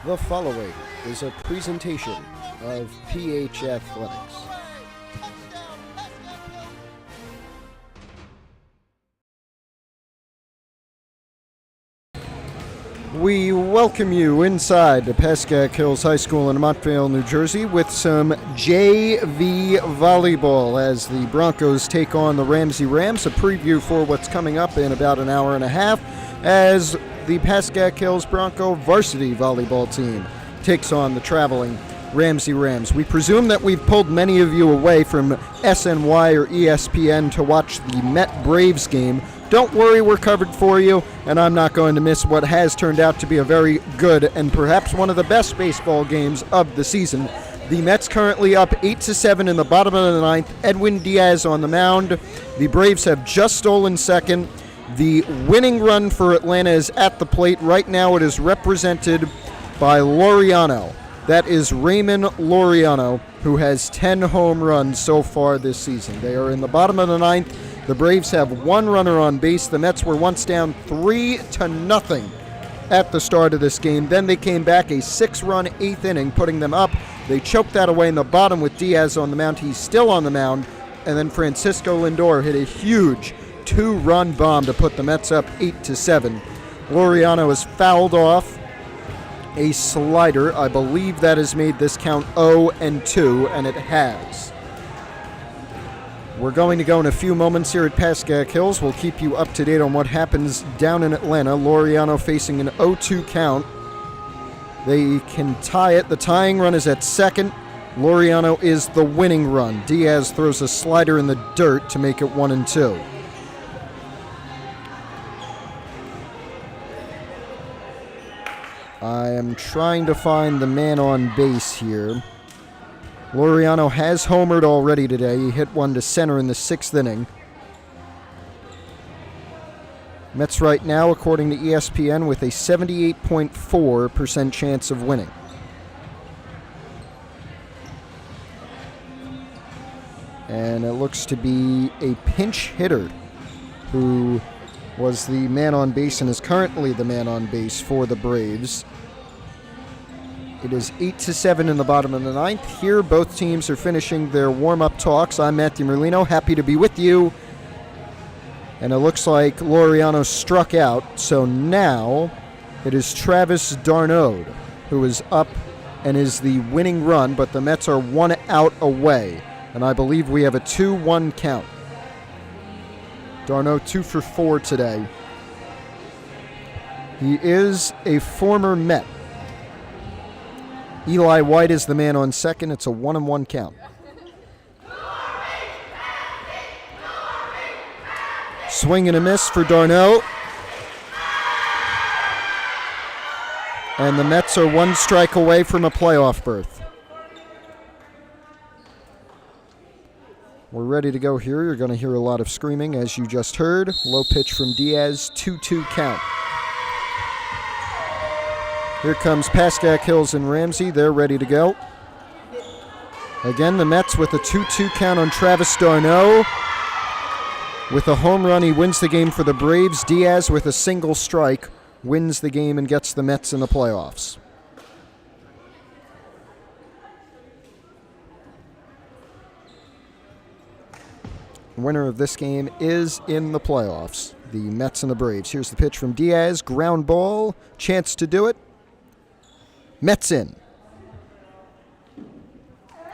The following is a presentation of PH Athletics. We welcome you inside the Pascack Hills High School in Montvale, New Jersey with some JV volleyball as the Broncos take on the Ramsey Rams. A preview for what's coming up in about an hour and a half as the Pascack Hills Bronco varsity volleyball team takes on the traveling Ramsey Rams. We presume that we've pulled many of you away from SNY or ESPN to watch the Met Braves game. Don't worry, we're covered for you, and I'm not going to miss what has turned out to be a very good and perhaps one of the best baseball games of the season. The Mets currently up 8-7 in the bottom of the ninth. Edwin Diaz on the mound. The Braves have just stolen second. The winning run for Atlanta is at the plate. Right now it is represented by Laureano. That is Raymond Laureano, who has 10 home runs so far this season. They are in the bottom of the ninth. The Braves have one runner on base. The Mets were once down 3-0 at the start of this game. Then they came back a 6-run eighth inning, putting them up. They choked that away in the bottom with Diaz on the mound. He's still on the mound. And then Francisco Lindor hit a huge 2-run bomb to put the Mets up 8-7. Laureano has fouled off a slider. I believe that has made this count 0-2, and it has. We're going to go in a few moments here at Pascack Hills. We'll keep you up to date on what happens down in Atlanta. Laureano facing an 0-2 count. They can tie it. The tying run is at second. Laureano is the winning run. Diaz throws a slider in the dirt to make it 1-2. I am trying to find the man on base here. Laureano has homered already today. He hit one to center in the 6th inning. Mets right now, according to ESPN, with a 78.4% chance of winning. And it looks to be a pinch hitter who was the man on base and is currently the man on base for the Braves. It is 8-7 in the bottom of the ninth. Here, both teams are finishing their warm-up talks. I'm Matthew Merlino, happy to be with you. And it looks like Laureano struck out. So now it is Travis d'Arnaud who is up and is the winning run, but the Mets are 1 out away. And I believe we have a 2-1 count. d'Arnaud 2 for 4 today. He is a former Met. Eli White is the man on second. It's a 1-1 count. Swing and a miss for d'Arnaud. And the Mets are 1 strike away from a playoff berth. We're ready to go here. You're going to hear a lot of screaming, as you just heard. Low pitch from Diaz, 2-2 count. Here comes Pascack Hills and Ramsey. They're ready to go. Again, the Mets with a 2-2 count on Travis d'Arnaud. With a home run, he wins the game for the Braves. Diaz with a single strike wins the game and gets the Mets in the playoffs. The winner of this game is in the playoffs. The Mets and the Braves. Here's the pitch from Diaz. Ground ball. Chance to do it. Mets in.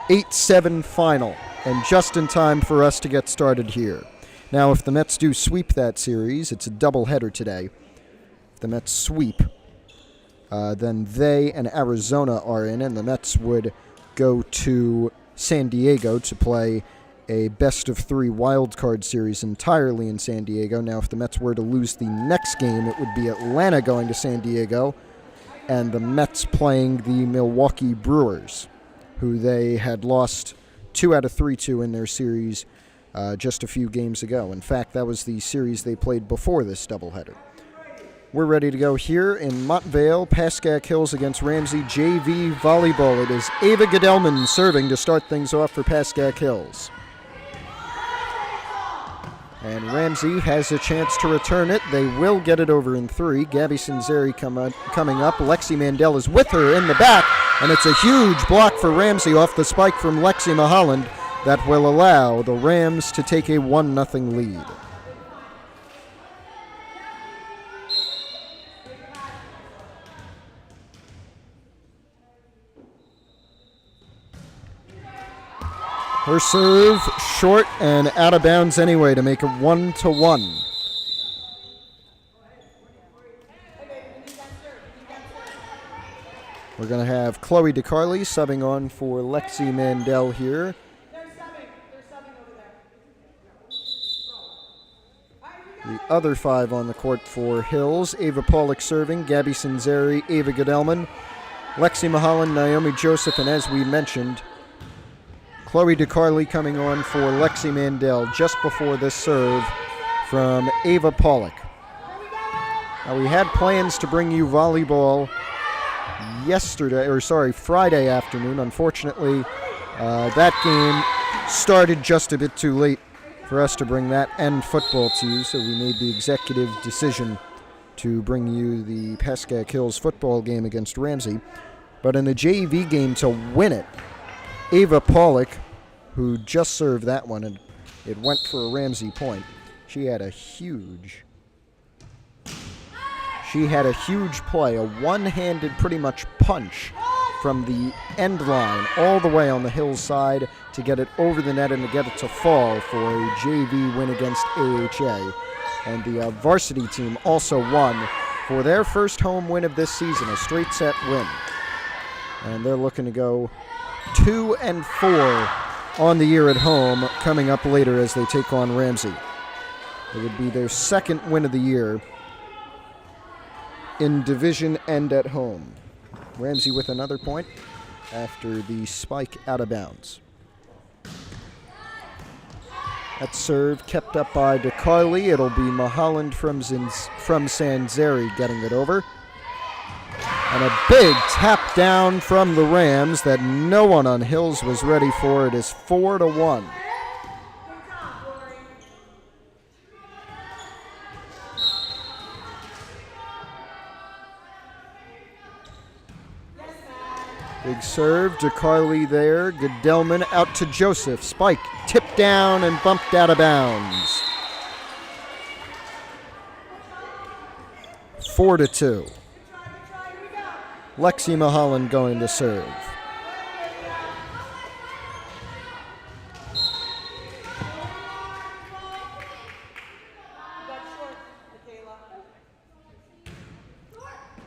8-7 final, and just in time for us to get started here. Now, if the Mets do sweep that series, it's a doubleheader today. If the Mets sweep, then they and Arizona are in, and the Mets would go to San Diego to play a best-of-3 wildcard series entirely in San Diego. Now, if the Mets were to lose the next game, it would be Atlanta going to San Diego, and the Mets playing the Milwaukee Brewers, who they had lost 2 out of 3 to in their series just a few games ago. In fact, that was the series they played before this doubleheader. We're ready to go here in Montvale, Pascack Hills against Ramsey JV Volleyball. It is Ava Gedelman serving to start things off for Pascack Hills. And Ramsey has a chance to return it. They will get it over in 3. Gabby Sanzeri coming up. Lexi Mandel is with her in the back, and it's a huge block for Ramsey off the spike from Lexi Mulholland that will allow the Rams to take a 1-0 lead. Her serve short and out of bounds anyway to make it 1-1. We're going to have Chloe DeCarli subbing on for Lexi Mandel here. The other 5 on the court for Hills: Ava Pollock serving, Gabby Sanzeri, Ava Godelman, Lexi Mulholland, Naomi Joseph, and as we mentioned, Chloe DeCarli coming on for Lexi Mandel just before this serve from Ava Pollock. Now, we had plans to bring you volleyball Friday afternoon. Unfortunately, that game started just a bit too late for us to bring that and football to you, so we made the executive decision to bring you the Pascack Hills football game against Ramsey. But in the JV game to win it, Ava Pollock, who just served that one, and it went for a Ramsey point. She had a huge play, a one-handed pretty much punch from the end line all the way on the Hills side to get it over the net and to get it to fall for a JV win against AHA. And the varsity team also won for their first home win of this season, a straight set win. And they're looking to go 2-4 on the year at home coming up later as they take on Ramsey. It would be their second win of the year in division and at home. Ramsey with another point after the spike out of bounds. That serve kept up by DeCarli. It'll be Mulholland from Sanzeri getting it over. And a big tap down from the Rams that no one on Hills was ready for. It is 4-1. Big serve, DeCarli there. Godelman out to Joseph. Spike tipped down and bumped out of bounds. 4-2. Lexi Mulholland going to serve.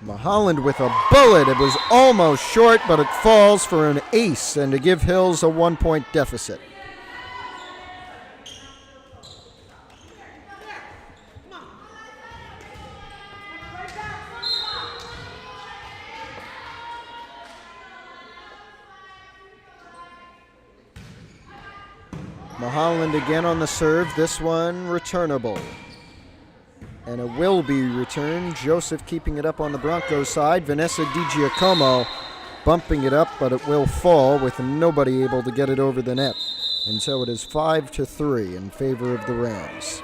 Mulholland with a bullet. It was almost short, but it falls for an ace and to give Hills a 1-point deficit. Mulholland again on the serve. This one returnable. And it will be returned. Joseph keeping it up on the Broncos side. Vanessa DiGiacomo bumping it up, but it will fall with nobody able to get it over the net. And so it is 5-3 in favor of the Rams.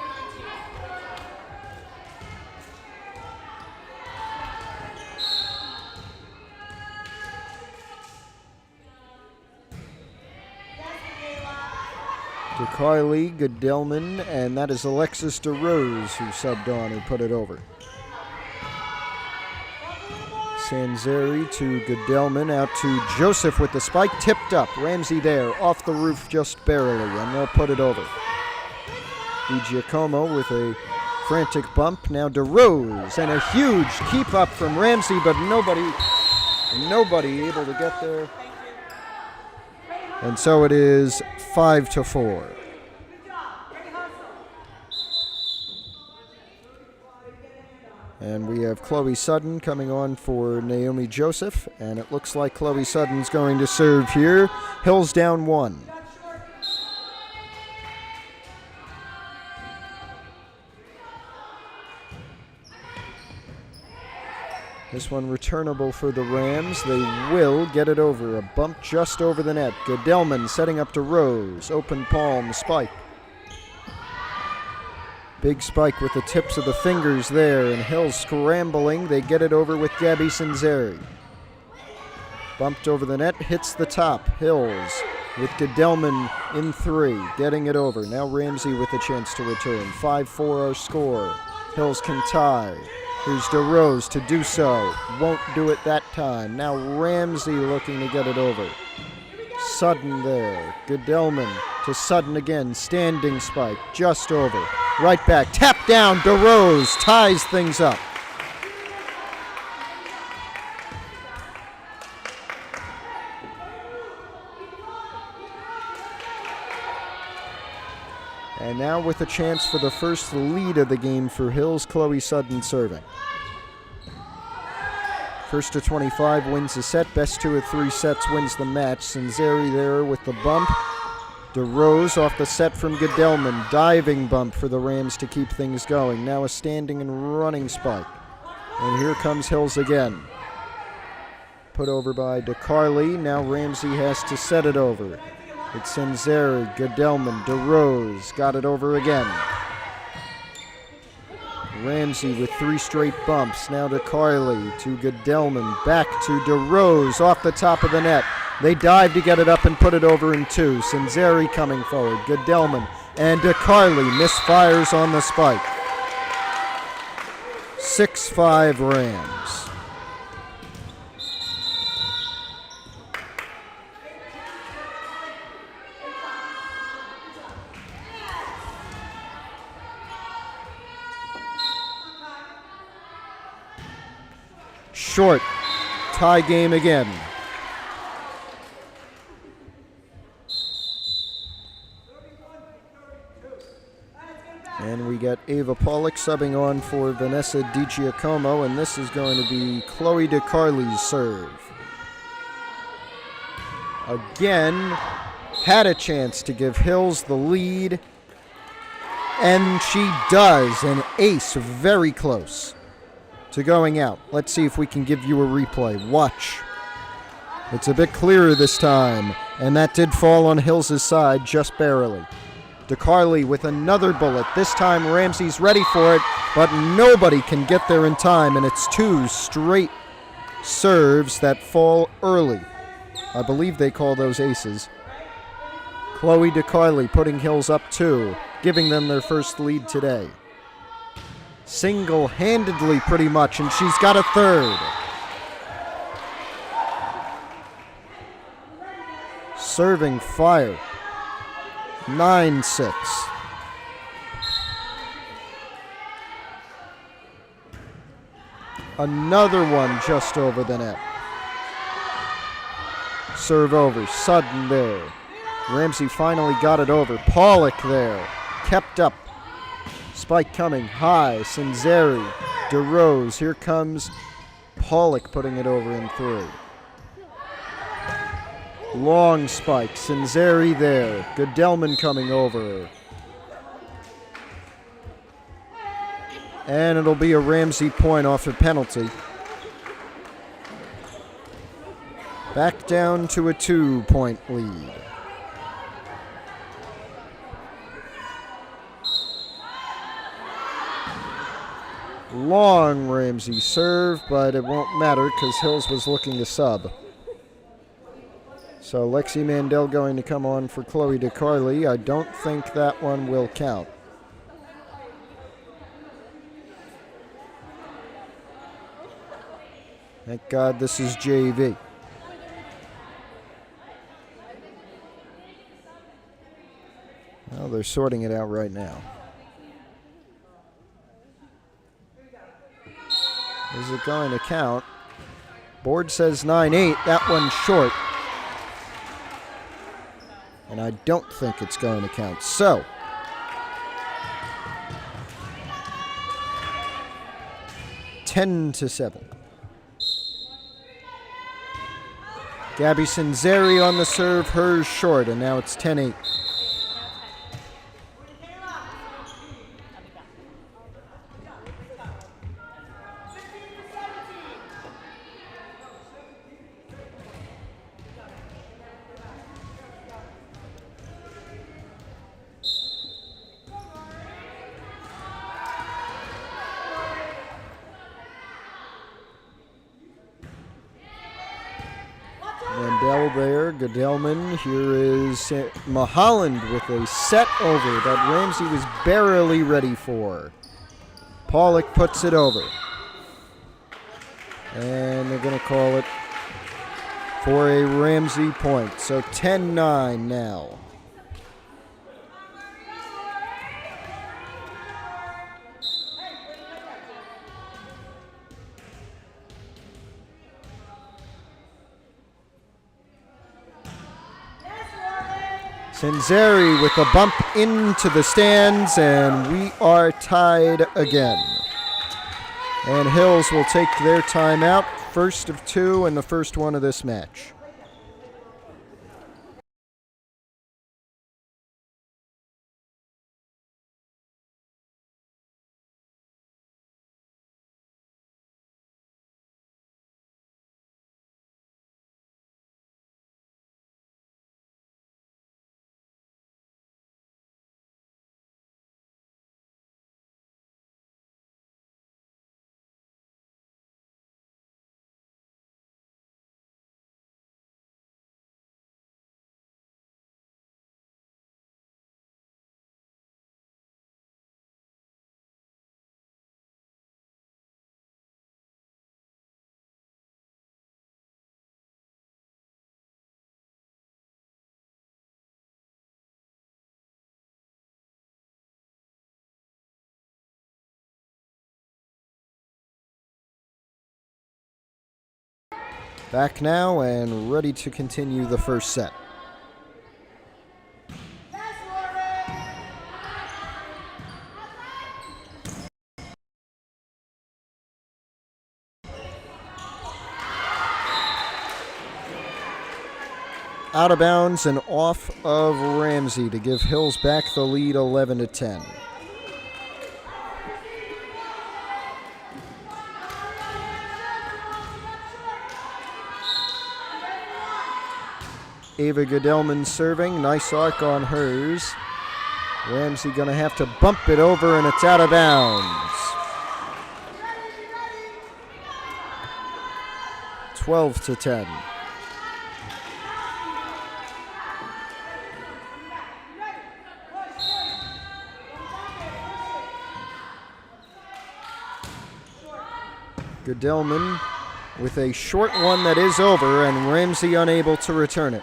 DeCarli, Godelman, and that is Alexis DeRose who subbed on and put it over. Sanzeri to Godelman, out to Joseph with the spike, tipped up. Ramsey there, off the roof just barely, and they'll put it over. DiGiacomo with a frantic bump. Now DeRose, and a huge keep up from Ramsey, but nobody able to get there. And so it is 5-4. And we have Chloe Sutton coming on for Naomi Joseph, and it looks like Chloe Sutton's going to serve here. Hills down 1. This one returnable for the Rams. They will get it over. A bump just over the net. Godelman setting up to Rose. Open palm, spike. Big spike with the tips of the fingers there, and Hills scrambling. They get it over with Gabby Sinzeri. Bumped over the net, hits the top. Hills with Gedelman in 3, getting it over. Now Ramsey with a chance to return. 5-4 our score. Hills can tie. Here's DeRose to do so. Won't do it that time. Now Ramsey looking to get it over. Sudden there. Gedelman to Sudden again. Standing spike. Just over. Right back. Tap down. DeRose ties things up. And now with a chance for the first lead of the game for Hills, Chloe Sudden serving. First to 25 wins the set. Best 2 of 3 sets wins the match. Sinzeri there with the bump. DeRose off the set from Gedelman. Diving bump for the Rams to keep things going. Now a standing and running spike. And here comes Hills again. Put over by DeCarli. Now Ramsey has to set it over. It's Sinzeri, Gedelman, DeRose, got it over again. Ramsey with 3 straight bumps. Now to Carly, to Gedelman, back to DeRose, off the top of the net. They dive to get it up and put it over in 2. Sinzeri coming forward, Gedelman, and DeCarli misfires on the spike. 6-5 Rams. Short. Tie game again. And we got Ava Pollock subbing on for Vanessa DiGiacomo, and this is going to be Chloe DeCarli's serve. Again, had a chance to give Hills the lead, and she does. An ace, very close to going out. Let's see if we can give you a replay. Watch. It's a bit clearer this time, and that did fall on Hills' side just barely. DeCarli with another bullet. This time Ramsey's ready for it, but nobody can get there in time, and it's 2 straight serves that fall early. I believe they call those aces. Chloe DeCarli putting Hills up 2, giving them their first lead today. Single-handedly pretty much, and she's got a third. Serving fire. 9-6. Another one just over the net. Serve over. Sudden there. Ramsey finally got it over. Pollock there. Kept up. Spike coming high. Sinzeri. DeRose. Here comes Pollock putting it over in 3. Long spike. Sinzeri there. Gedelman coming over. And it'll be a Ramsey point off a penalty. Back down to a 2-point lead. Long Ramsey serve, but it won't matter because Hills was looking to sub. So Lexi Mandel going to come on for Chloe DeCarli. I don't think that one will count. Thank God this is JV. Well, they're sorting it out right now. Is it going to count? Board says 9-8. That one's short. And I don't think it's going to count. So, (10-7). Gabby Sinzeri on the serve, hers short, and now it's 10-8. Hill there. Goodellman. Here is Maholland with a set over that Ramsey was barely ready for. Pollock puts it over. And they're going to call it for a Ramsey point. So 10-9 now. Sanzeri with a bump into the stands, and we are tied again. And Hills will take their timeout, first of two and the first one of this match. Back now and ready to continue the first set. Out of bounds and off of Ramsey to give Hills back the lead 11-10. Ava Goodellman serving. Nice arc on hers. Ramsey going to have to bump it over, and it's out of bounds. 12-10. Goodellman with a short one that is over, and Ramsey unable to return it.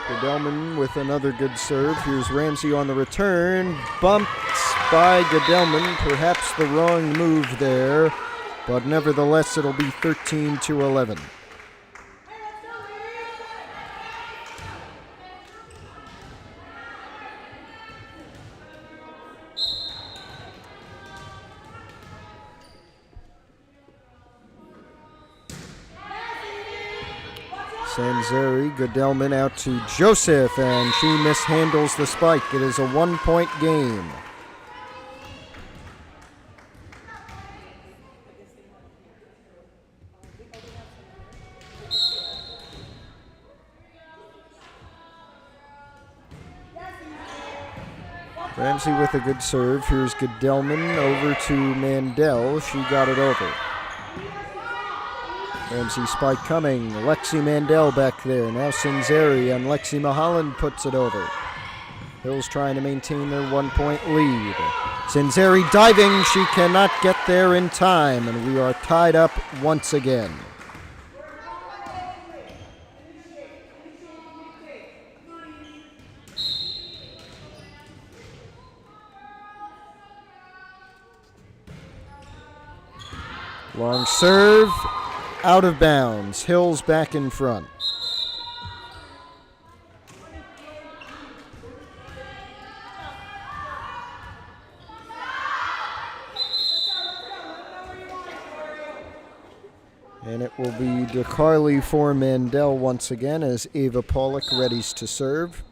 Goodellman with another good serve. Here's Ramsey on the return. Bumped by Goodellman. Perhaps the wrong move there, but nevertheless it'll be 13-11. Sanzeri, Goodellman out to Joseph, and she mishandles the spike. It is a 1-point game. Ramsey with a good serve. Here's Goodellman over to Mandel. She got it over. Ramsey spike coming. Lexi Mandel back there. Now Sanzeri, and Lexi Maholland puts it over. Hills trying to maintain their 1-point lead. Sanzeri diving. She cannot get there in time, and we are tied up once again. Long serve. Out of bounds. Hills back in front. And it will be DeCarly for Mandel once again as Ava Pollock readies to serve.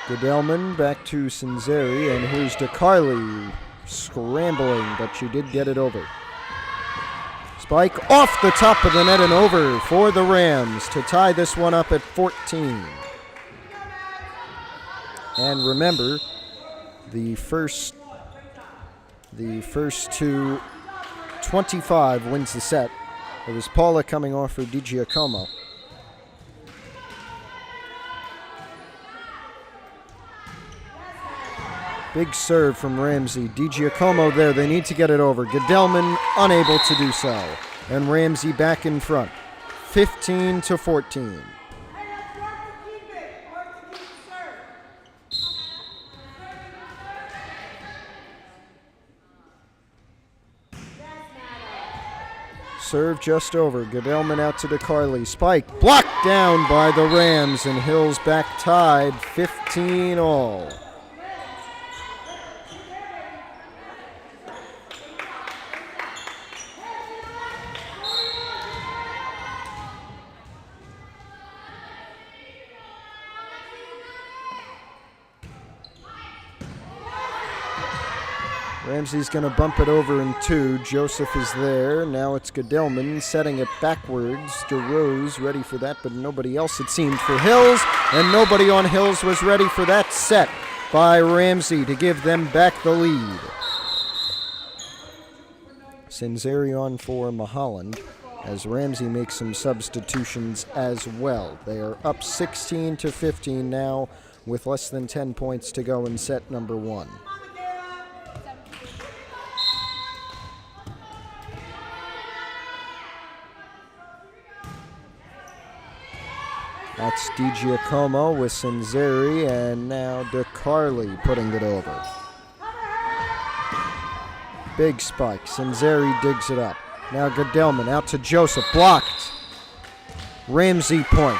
Goodellman back to Sanzeri, and here's DeCarly scrambling, but she did get it over. Spike off the top of the net and over for the Rams to tie this one up at 14. And remember, the first to 25 wins the set. It was Paula coming off for Di Giacomo. Big serve from Ramsey. Di Giacomo there. They need to get it over. Gedelman unable to do so. And Ramsey back in front. 15-14. Serve just over. Gedelman out to DeCarly. Spike blocked down by the Rams, and Hills back tied 15 all. Ramsey's going to bump it over in 2. Joseph is there. Now it's Gedelman setting it backwards. DeRose ready for that, but nobody else, it seemed, for Hills. And nobody on Hills was ready for that set by Ramsey to give them back the lead. Sinzeri on for Mahaland as Ramsey makes some substitutions as well. They are up 16-15 now with less than 10 points to go in set number 1. That's Di Giacomo with Sinzeri, and now DeCarly putting it over. Big spike. Sinzeri digs it up. Now Gedelman out to Joseph. Blocked. Ramsey point.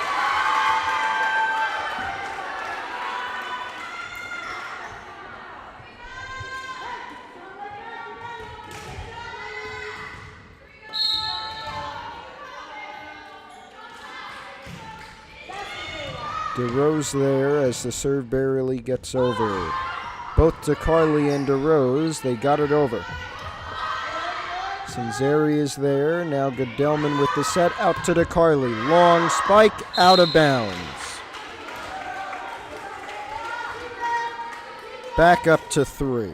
DeRose there as the serve barely gets over. Both DeCarly and DeRose, they got it over. Sinzeri is there. Now Gedelman with the set out to DeCarly. Long spike out of bounds. Back up to 3.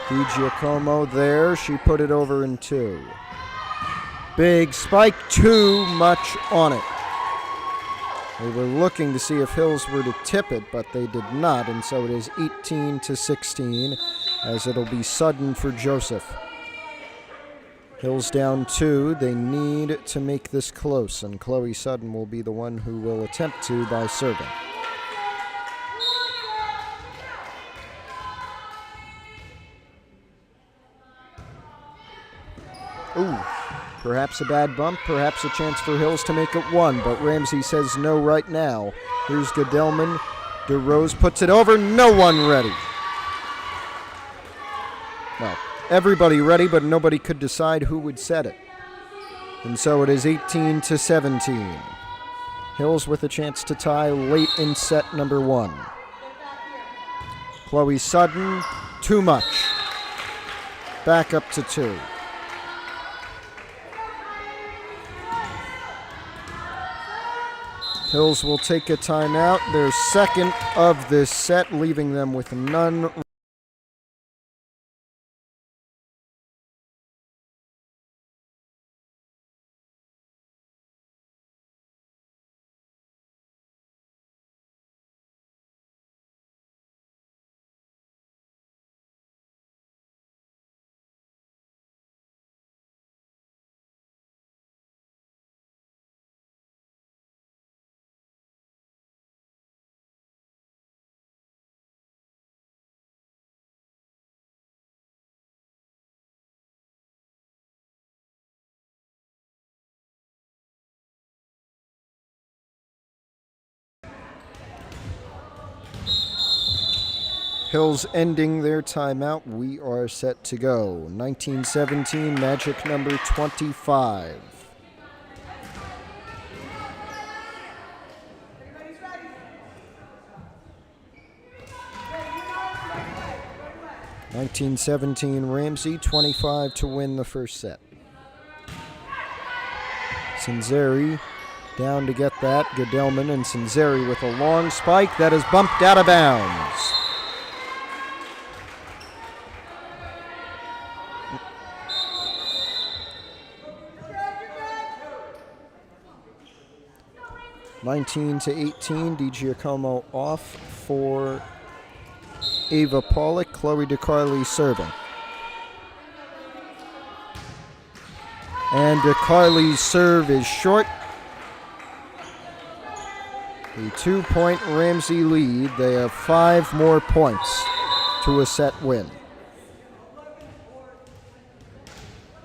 Di Giacomo there. She put it over in 2. Big spike, too much on it. They were looking to see if Hills were to tip it, but they did not, and so it is 18-16 as it'll be sudden for Joseph. Hills down 2. They need to make this close, and Chloe Sudden will be the one who will attempt to by serving. Ooh, perhaps a bad bump, perhaps a chance for Hills to make it 1, but Ramsey says no right now. Here's Gedelman. DeRose puts it over. No one ready. Well, everybody ready, but nobody could decide who would set it. And so it is 18-17. Hills with a chance to tie late in set number 1. Chloe Sudden, too much. Back up to 2. Hills will take a timeout, their second of this set, leaving them with none. Hills ending their timeout. We are set to go. 1917, Magic number 25. 19-17 Ramsey, 25 to win the first set. Sinzeri down to get that. Godelman and Sinzeri with a long spike that is bumped out of bounds. (19-18) DiGiacomo off for Ava Pollock. Chloe DeCarli serving. And DeCarli's serve is short. A 2-point Ramsey lead. They have 5 more points to a set win.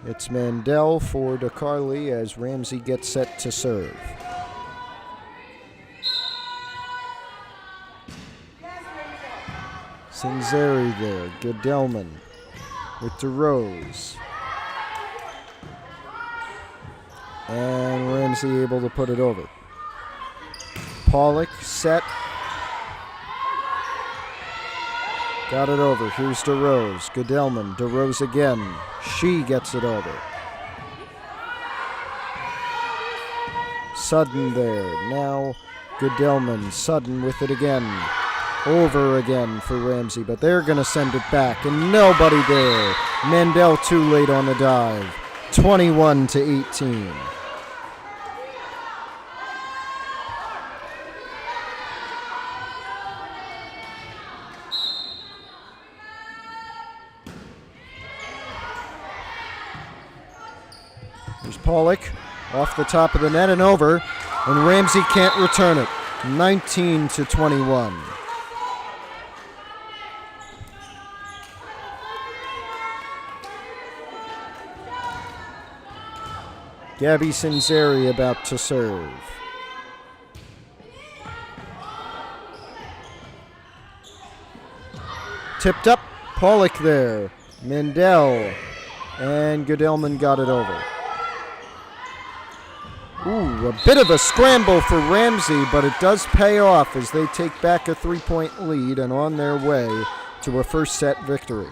It's Mandel for DeCarli as Ramsey gets set to serve. Sinzeri there. Godelman with DeRose. And Ramsey able to put it over. Pollock set. Got it over. Here's DeRose. Godelman. DeRose again. She gets it over. Sudden there. Now Godelman. Sudden with it again. Over again for Ramsey, but they're going to send it back, and nobody there. Mandel too late on the dive. 21-18. There's Pollock off the top of the net and over, and Ramsey can't return it. 19-21. Gabby Sinzeri about to serve. Tipped up, Pollock there. Mandel, and Godelman got it over. Ooh, a bit of a scramble for Ramsey, but it does pay off as they take back a 3-point lead and on their way to a first set victory.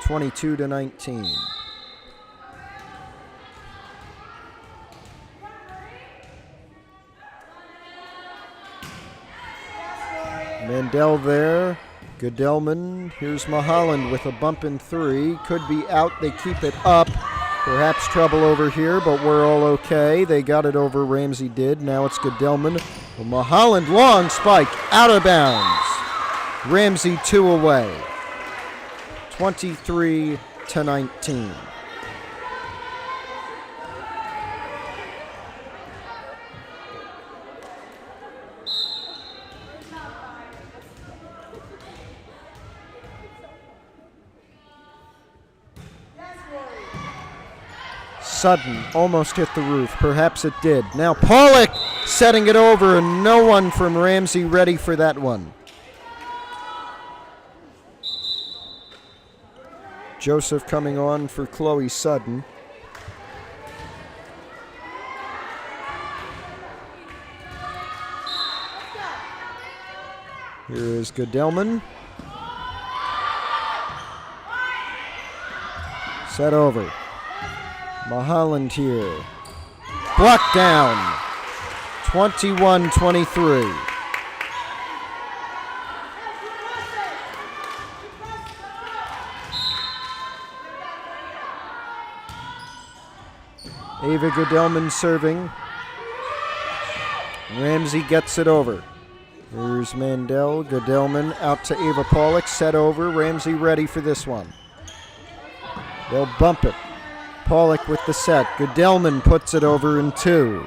(22-19). Mandel there. Godelman. Here's Mulholland with a bump in 3. Could be out. They keep it up. Perhaps trouble over here, but we're all okay. They got it over. Ramsey did. Now it's Godelman. Well, Mulholland, long spike, out of bounds. Ramsey 2 away. 23-19. Sudden almost hit the roof. Perhaps it did. Now Pollock setting it over, and no one from Ramsey ready for that one. Joseph coming on for Chloe Sudden. Here is Godelman. Set over. Mulholland here. Blocked down. 21-23. Ava Godelman serving. Ramsey gets it over. Here's Mandel. Godelman out to Ava Pollock. Set over. Ramsey ready for this one. They'll bump it. Pollock with the set. Godelman puts it over in 2.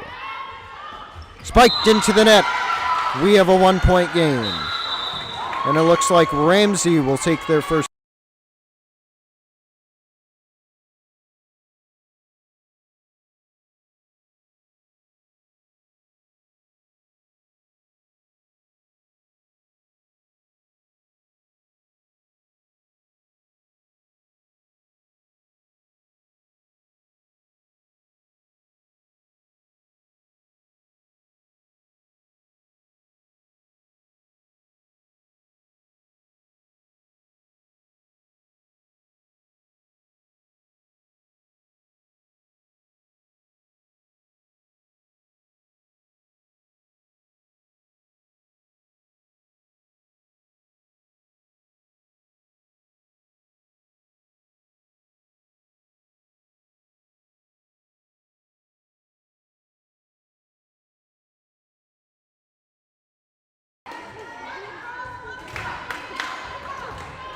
Spiked into the net. We have a 1-point game. And it looks like Ramsey will take their first.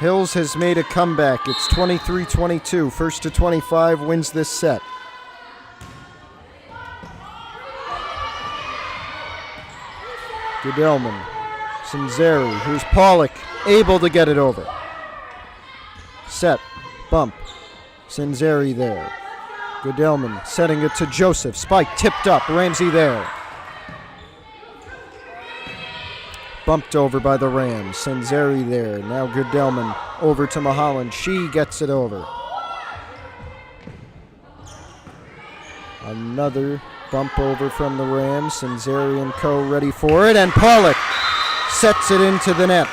Hills has made a comeback. It's 23-22. First to 25 wins this set. Gudelman, Sinzeri, here's Pollock, able to get it over. Set, bump, Sinzeri there. Gudelman setting it to Joseph, spike tipped up, Ramsey there. Bumped over by the Rams, Sinzeri there. Now Gudelman over to Mahalan, she gets it over. Another bump over from the Rams. Sinzeri and co. ready for it. And Pollock sets it into the net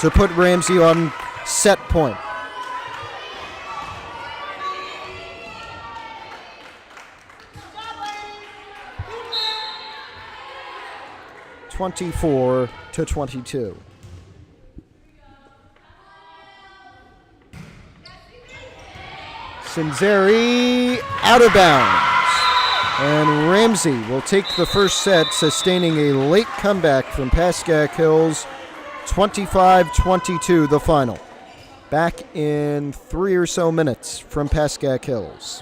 to put Ramsey on set point. (24-22). Sinzeri out of bounds. And Ramsey will take the first set, sustaining a late comeback from Pascack Hills. 25-22 the final. Back in 3 or so minutes from Pascack Hills.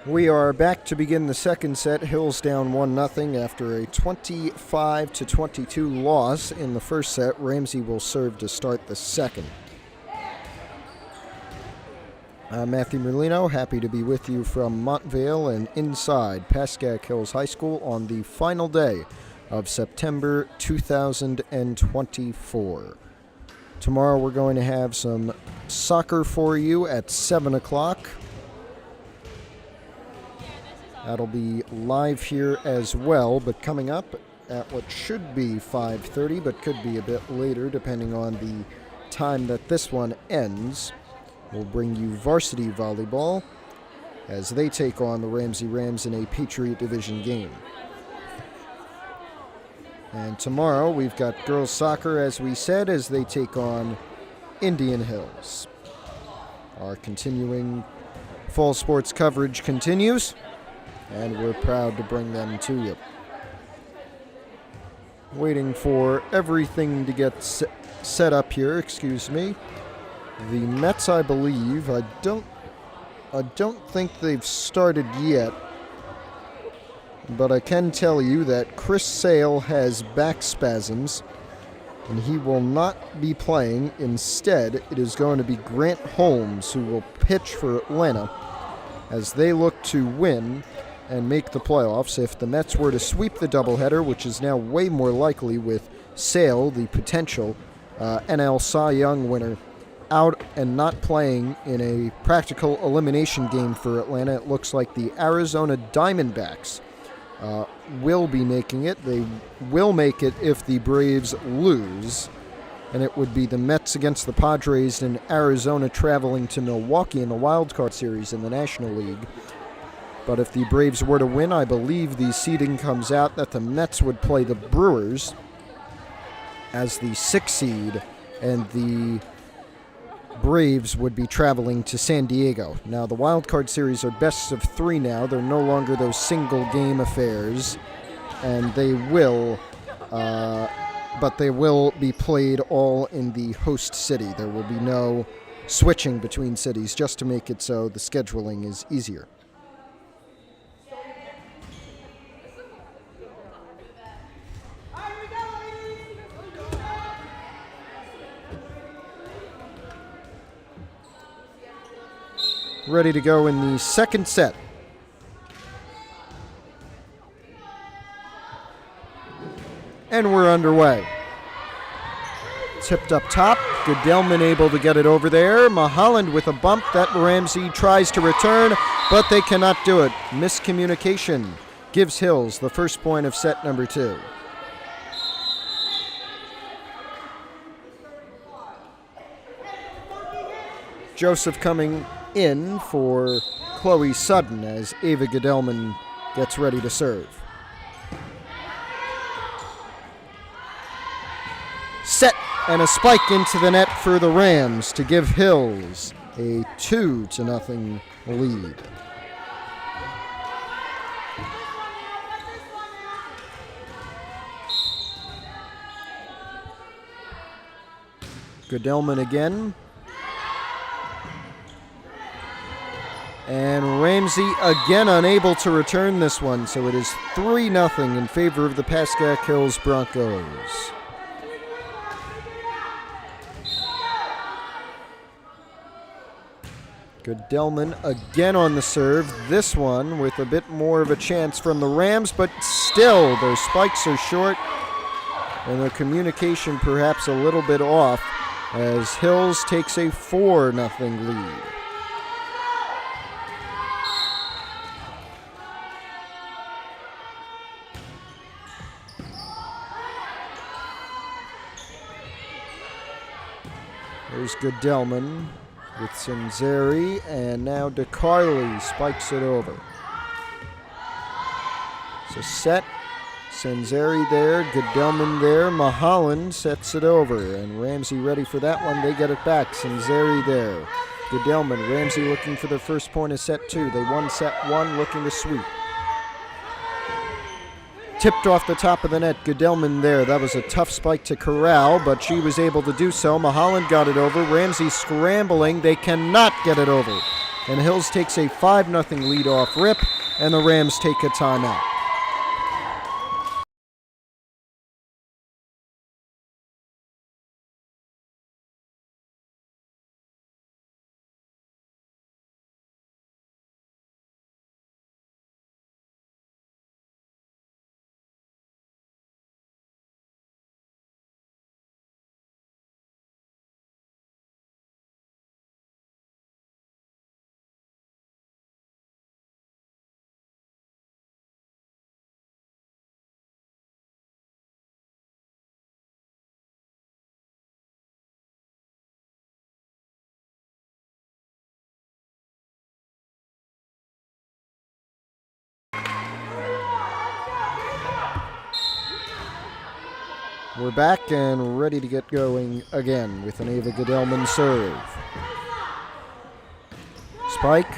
We are back to begin the second set. Hills down 1-0 after a 25-22 loss in the first set. Ramsey will serve to start the second. I'm Matthew Merlino, happy to be with you from Montvale and inside Pascack Hills High School on the final day of September 2024. Tomorrow we're going to have some soccer for you at 7 o'clock. That'll be live here as well, but coming up at what should be 5:30, but could be a bit later depending on the time that this one ends. We'll bring you varsity volleyball as they take on the Ramsey Rams in a Patriot Division game. And tomorrow we've got girls soccer, as we said, as they take on Indian Hills. Our continuing fall sports coverage continues. and we're proud to bring them to you. Waiting for everything to get set up here, excuse me. The Mets, I believe, I don't think they've started yet, but I can tell you that Chris Sale has back spasms, and he will not be playing. Instead, it is going to be Grant Holmes who will pitch for Atlanta as they look to win and make the playoffs. If the Mets were to sweep the doubleheader, which is now way more likely with Sale, the potential NL Cy Young winner, out and not playing in a practical elimination game for Atlanta, it looks like the Arizona Diamondbacks will be making it. They will make it if the Braves lose, and it would be the Mets against the Padres in Arizona traveling to Milwaukee in the Wild Card Series in the National League. But if the Braves were to win, I believe the seeding comes out that the Mets would play the Brewers as the 6th seed, and the Braves would be traveling to San Diego. Now, the Wild Card Series are best of 3 now. They're no longer those single-game affairs, and they will be played all in the host city. There will be no switching between cities just to make it so the scheduling is easier. Ready to go in the second set. And we're underway. Tipped up top. Goodellman able to get it over there. Maholland with a bump that Ramsey tries to return, but they cannot do it. Miscommunication gives Hills the first point of set number 2. Joseph coming in for Chloe Sutton as Ava Goodellman gets ready to serve. Set and a spike into the net for the Rams to give Hills a 2-0 lead. Goodellman again. And Ramsey again unable to return this one, so it is 3-0 in favor of the Pascack Hills Broncos. Goodellman again on the serve, this one with a bit more of a chance from the Rams, but still their spikes are short and their communication perhaps a little bit off as Hills takes a 4-0 lead. There's Goodellman with Sinzeri, and now DeCarly spikes it over. So set, Sinzeri there, Goodellman there, Maholland sets it over, and Ramsey ready for that one. They get it back, Sinzeri there. Goodellman, Ramsey looking for their first point of set 2. They won set 1, looking to sweep. Tipped off the top of the net, Goodellman there. That was a tough spike to corral, but she was able to do so. Maholland got it over. Ramsey scrambling. They cannot get it over. And Hills takes a 5-0 lead off rip, and the Rams take a timeout. We're back and ready to get going again with an Ava Goodellman serve. Spike,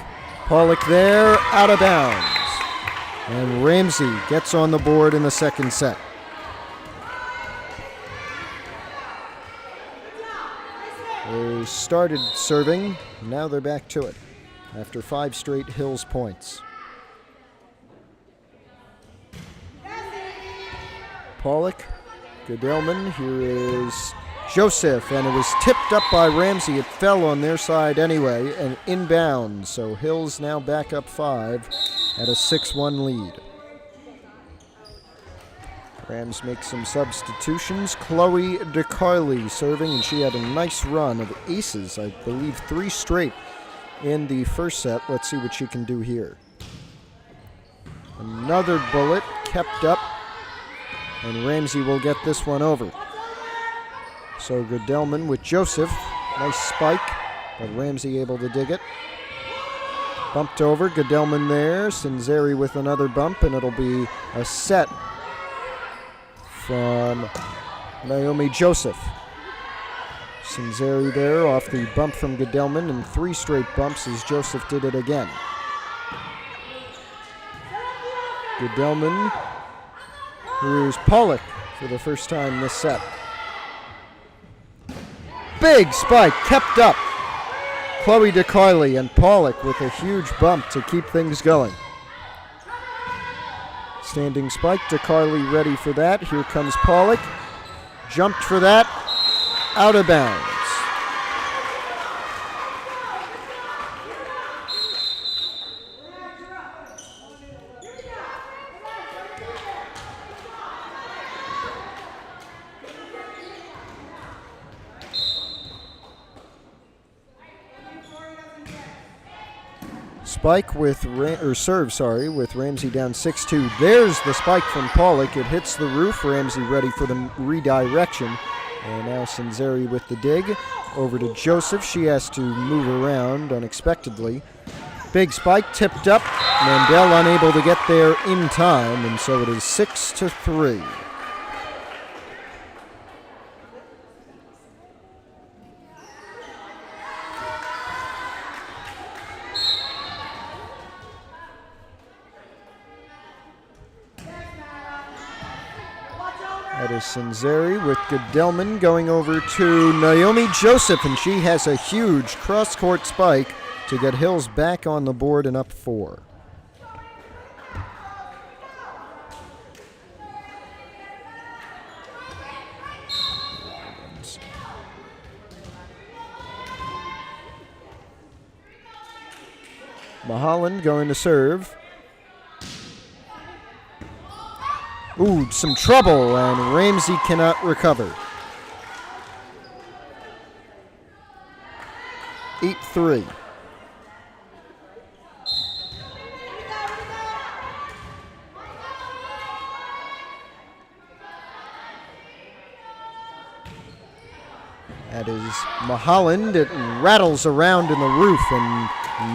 Pollock there, out of bounds. And Ramsey gets on the board in the second set. They started serving, now they're back to it after 5 straight Hills points. Pollock, Goodellman, here is Joseph, and it was tipped up by Ramsey. It fell on their side anyway, and inbounds. So Hills now back up 5 at a 6-1 lead. Rams make some substitutions. Chloe DeCarly serving, and she had a nice run of aces, I believe 3 straight in the first set. Let's see what she can do here. Another bullet kept up, and Ramsey will get this one over. So Goodellman with Joseph. Nice spike, but Ramsey able to dig it. Bumped over, Goodellman there. Sinzeri with another bump, and it'll be a set from Naomi Joseph. Sinzeri there off the bump from Goodellman, and 3 straight bumps as Joseph did it again. Goodellman. Here's Pollock for the first time this set. Big spike, kept up. Chloe DeCarly and Pollock with a huge bump to keep things going. Standing spike, DeCarly ready for that. Here comes Pollock. Jumped for that. Out of bounds. Spike with serve with Ramsey down 6-2. There's the spike from Pollock. It hits the roof. Ramsey ready for the redirection. And now Sinzeri with the dig. Over to Joseph. She has to move around unexpectedly. Big spike tipped up. Mandel unable to get there in time, and so it is 6-3. That is Sinzeri with Goodellman going over to Naomi Joseph, and she has a huge cross-court spike to get Hills back on the board and up 4. Mahalan going to serve. Ooh, some trouble, and Ramsey cannot recover. 8-3. That is Mahaland. It rattles around in the roof, and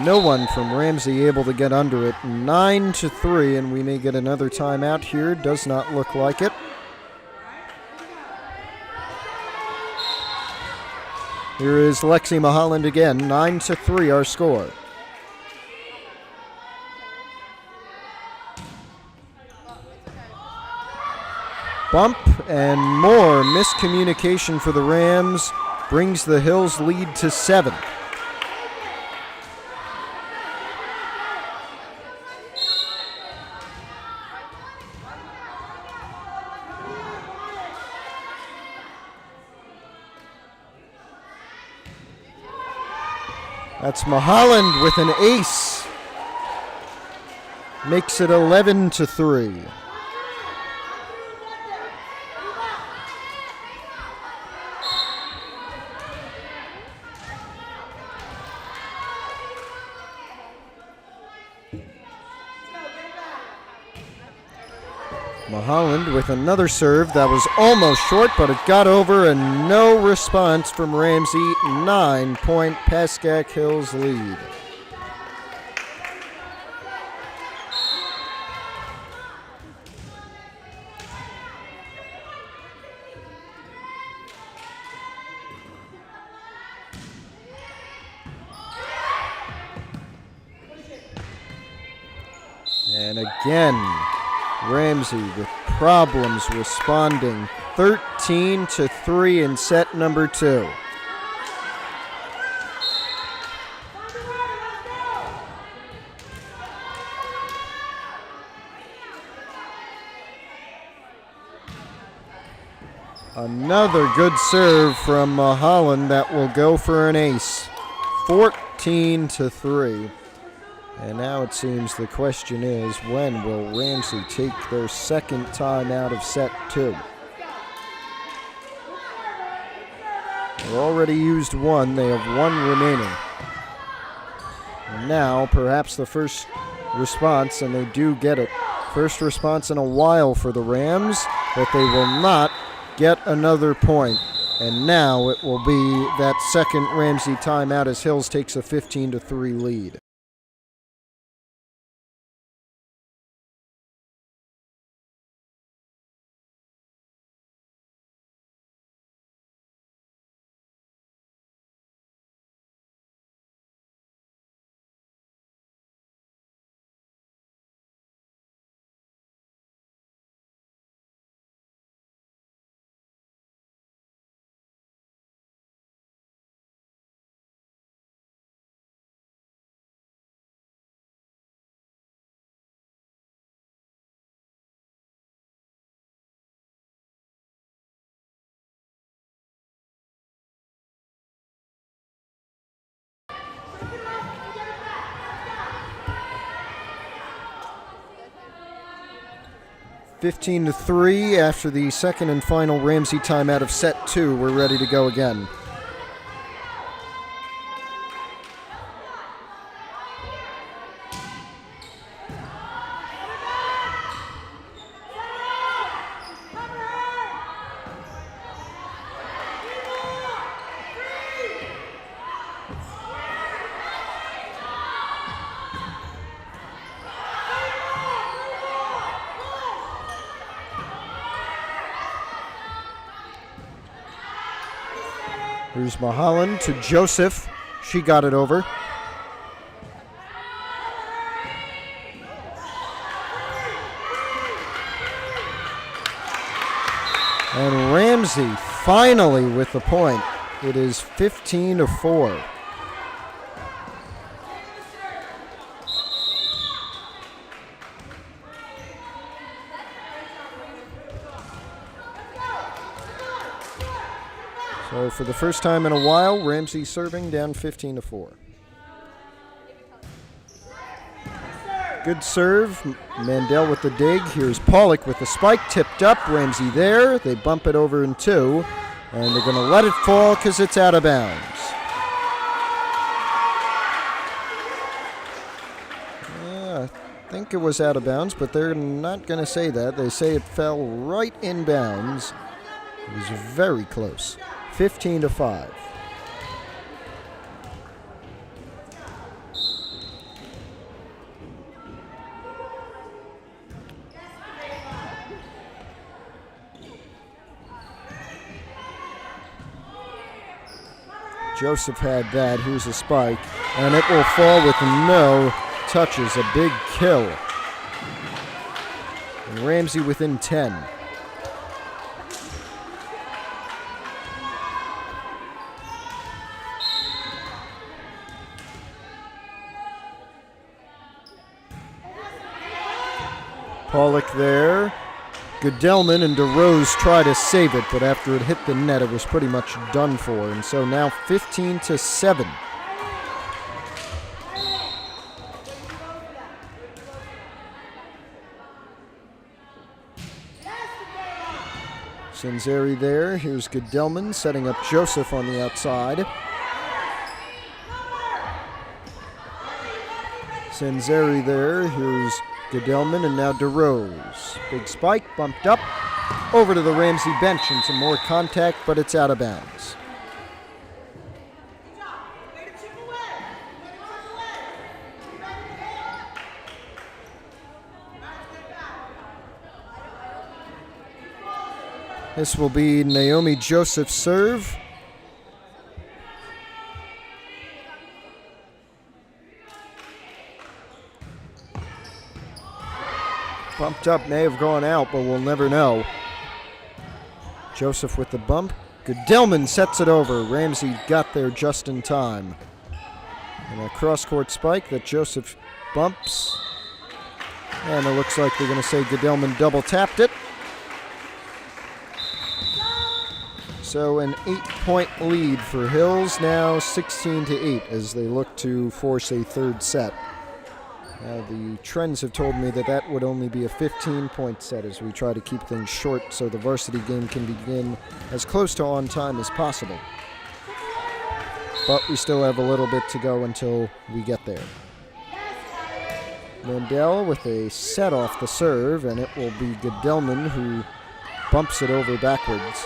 no one from Ramsey able to get under it. 9-3, and we may get another timeout here. Does not look like it. Here is Lexi Mahaland again. 9-3 our score. Bump and more miscommunication for the Rams brings the Hills lead to 7. That's Mahaland with an ace. Makes it 11-3. Mahaland with another serve that was almost short, but it got over, and no response from Ramsey. 9-point Pascack Hills lead. And again, Ramsey with problems responding. 13-3 in set number 2. Another good serve from Holland that will go for an ace. 14-3. And now it seems the question is, when will Ramsey take their second time out of set 2? They've already used one. They have one remaining. And now, perhaps the first response, and they do get it. First response in a while for the Rams, but they will not get another point. And now it will be that second Ramsey timeout as Hills takes a 15-3 lead. (15-3) after the second and final Ramsey timeout of set 2. We're ready to go again. Here's Mahalan to Joseph. She got it over. And Ramsey finally with the point. It is 15-4. So for the first time in a while, Ramsey serving down 15-4. Good serve. Mandel with the dig. Here's Pollock with the spike. Tipped up. Ramsey there. They bump it over in 2. And they're going to let it fall because it's out of bounds. Yeah, I think it was out of bounds, but they're not going to say that. They say it fell right in bounds. It was very close. 15-5. Joseph had that. Here's a spike, and it will fall with no touches. A big kill. And Ramsey within 10. Pollock there. Goodellman and DeRose try to save it, but after it hit the net, it was pretty much done for. And so now 15-7. Sanzeri there. Here's Goodellman setting up Joseph on the outside. Sanzeri there. Here's Goodellman and now DeRose. Big spike, bumped up, over to the Ramsey bench and some more contact, but it's out of bounds. This will be Naomi Joseph's serve. Bumped up, may have gone out, but we'll never know. Joseph with the bump. Goodellman sets it over. Ramsey got there just in time. And a cross-court spike that Joseph bumps. And it looks like they're going to say Goodellman double-tapped it. So an 8-point lead for Hills, now 16-8 as they look to force a third set. Now the trends have told me that that would only be a 15-point set as we try to keep things short so the varsity game can begin as close to on time as possible. But we still have a little bit to go until we get there. Mandel with a set off the serve, and it will be Goodellman who bumps it over backwards.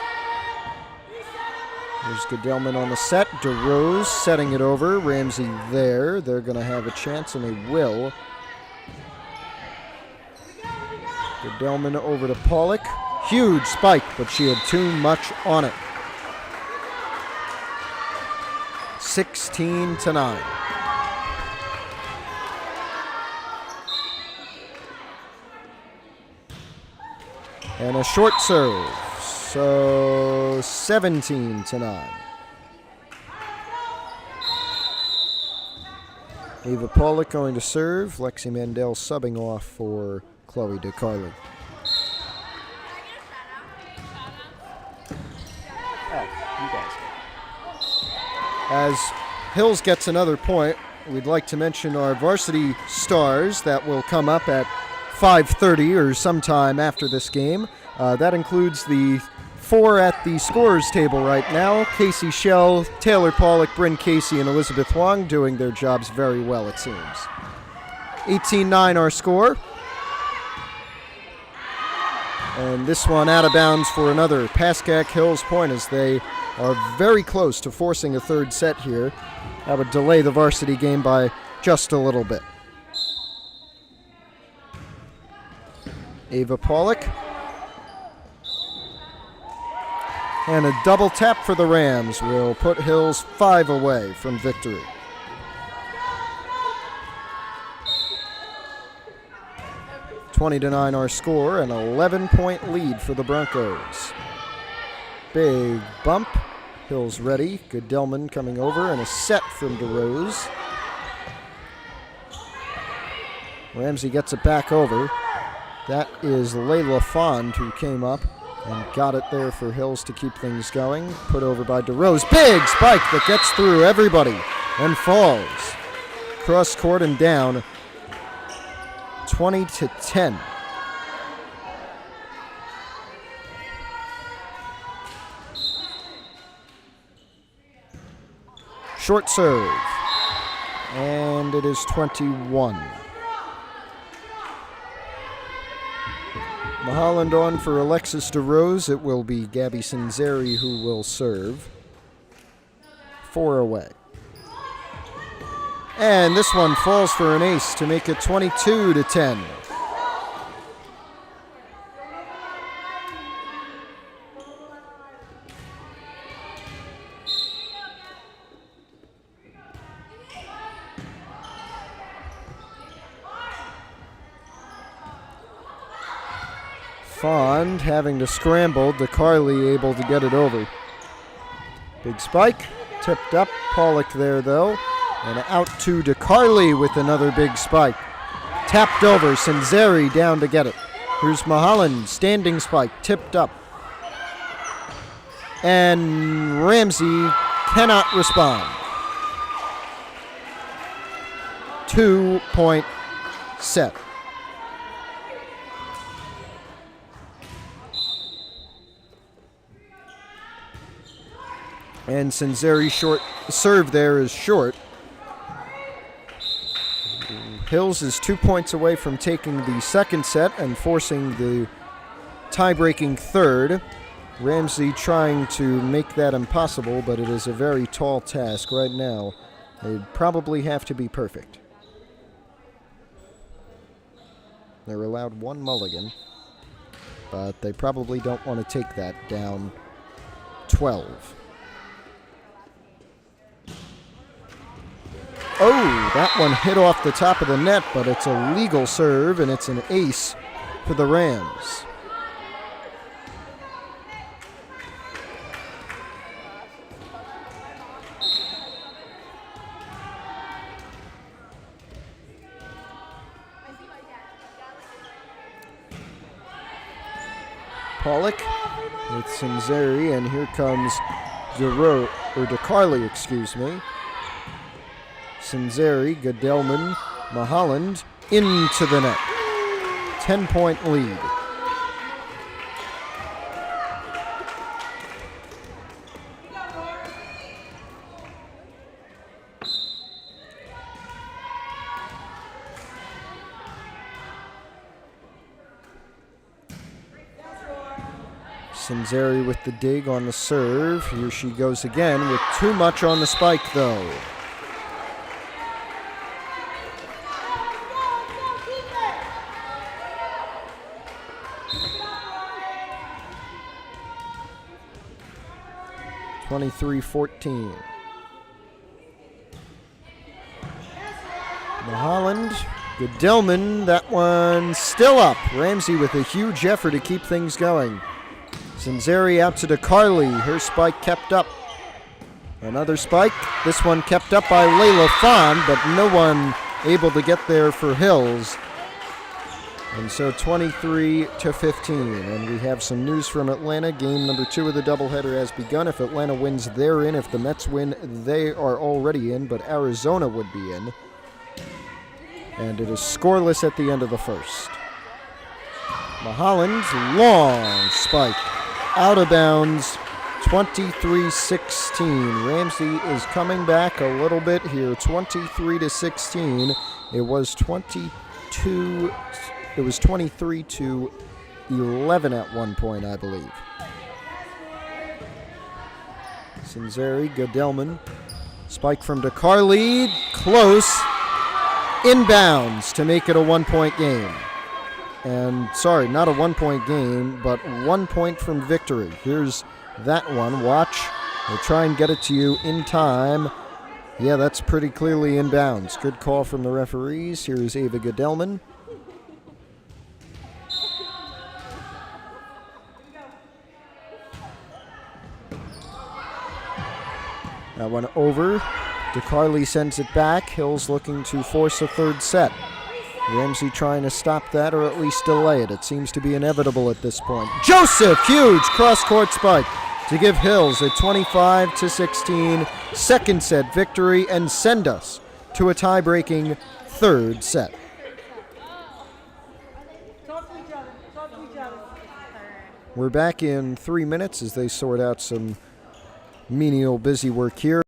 There's Goodellman on the set. DeRose setting it over. Ramsey there. They're going to have a chance, and they will. Goodellman over to Pollock. Huge spike, but she had too much on it. 16-9. And a short serve. So 17-9. Ava Pollock going to serve. Lexi Mandel subbing off for Chloe DeCarli. As Hills gets another point, we'd like to mention our varsity stars that will come up at 5:30 or sometime after this game. That includes the 4 at the scorers table right now. Casey Schell, Taylor Pollock, Bryn Casey, and Elizabeth Wong doing their jobs very well, it seems. 18-9 our score. And this one out of bounds for another Pascack Hills point as they are very close to forcing a third set here. That would delay the varsity game by just a little bit. Ava Pollock. And a double tap for the Rams will put Hills 5 away from victory. (20-9) our score, an 11-point lead for the Broncos. Big bump. Hills ready. Goodellman coming over, and a set from DeRose. Ramsey gets it back over. That is Layla Fond who came up and got it there for Hills to keep things going. Put over by DeRose. Big spike that gets through everybody and falls. Cross court and down. 20-10. Short serve. And it is 21. Mahaland on for Alexis DeRose. It will be Gabby Sinzeri who will serve. 4 away. And this one falls for an ace to make it 22-10. Fond having to scramble. DeCarli able to get it over. Big spike. Tipped up. Pollock there though. And out to DeCarli with another big spike. Tapped over. Sinzeri down to get it. Here's Mahalan. Standing spike. Tipped up. And Ramsey cannot respond. 2-point set. And Sinzeri short serve there is short. Hills is 2 points away from taking the second set and forcing the tie-breaking third. Ramsey trying to make that impossible, but it is a very tall task right now. They'd probably have to be perfect. They're allowed 1 mulligan, but they probably don't want to take that down 12. Oh, that one hit off the top of the net, but it's a legal serve, and it's an ace for the Rams. Pollock with Sinzeri, and here comes DeCarli, excuse me. Sinzeri, Godelman, Mahaland into the net. 10-point lead. Sinzeri with the dig on the serve. Here she goes again with too much on the spike, though. (23-14). Mahaland, Godelman, that one still up. Ramsey with a huge effort to keep things going. Sinzeri out to DeCarli. Her spike kept up. Another spike. This one kept up by Layla Fawn, but no one able to get there for Hills. And so 23-15. And we have some news from Atlanta. Game number 2 of the doubleheader has begun. If Atlanta wins, they're in. If the Mets win, they are already in, but Arizona would be in. And it is scoreless at the end of the first. Mahaland's long spike. Out of bounds, 23-16. Ramsey is coming back a little bit here, 23-16. It was 23-11 at one point, I believe. Sinzeri, Godelman, spike from DeCarli, close, inbounds to make it a 1-point game. And sorry, not a 1-point game, but 1 point from victory. Here's that one. Watch. We'll try and get it to you in time. Yeah, that's pretty clearly inbounds. Good call from the referees. Here's Ava Godelman. That one over. DeCarli sends it back. Hills looking to force a third set. Ramsey trying to stop that or at least delay it. It seems to be inevitable at this point. Joseph, huge cross-court spike to give Hills a 25-16 second set victory and send us to a tie-breaking third set. We're back in 3 minutes as they sort out some menial busy work here.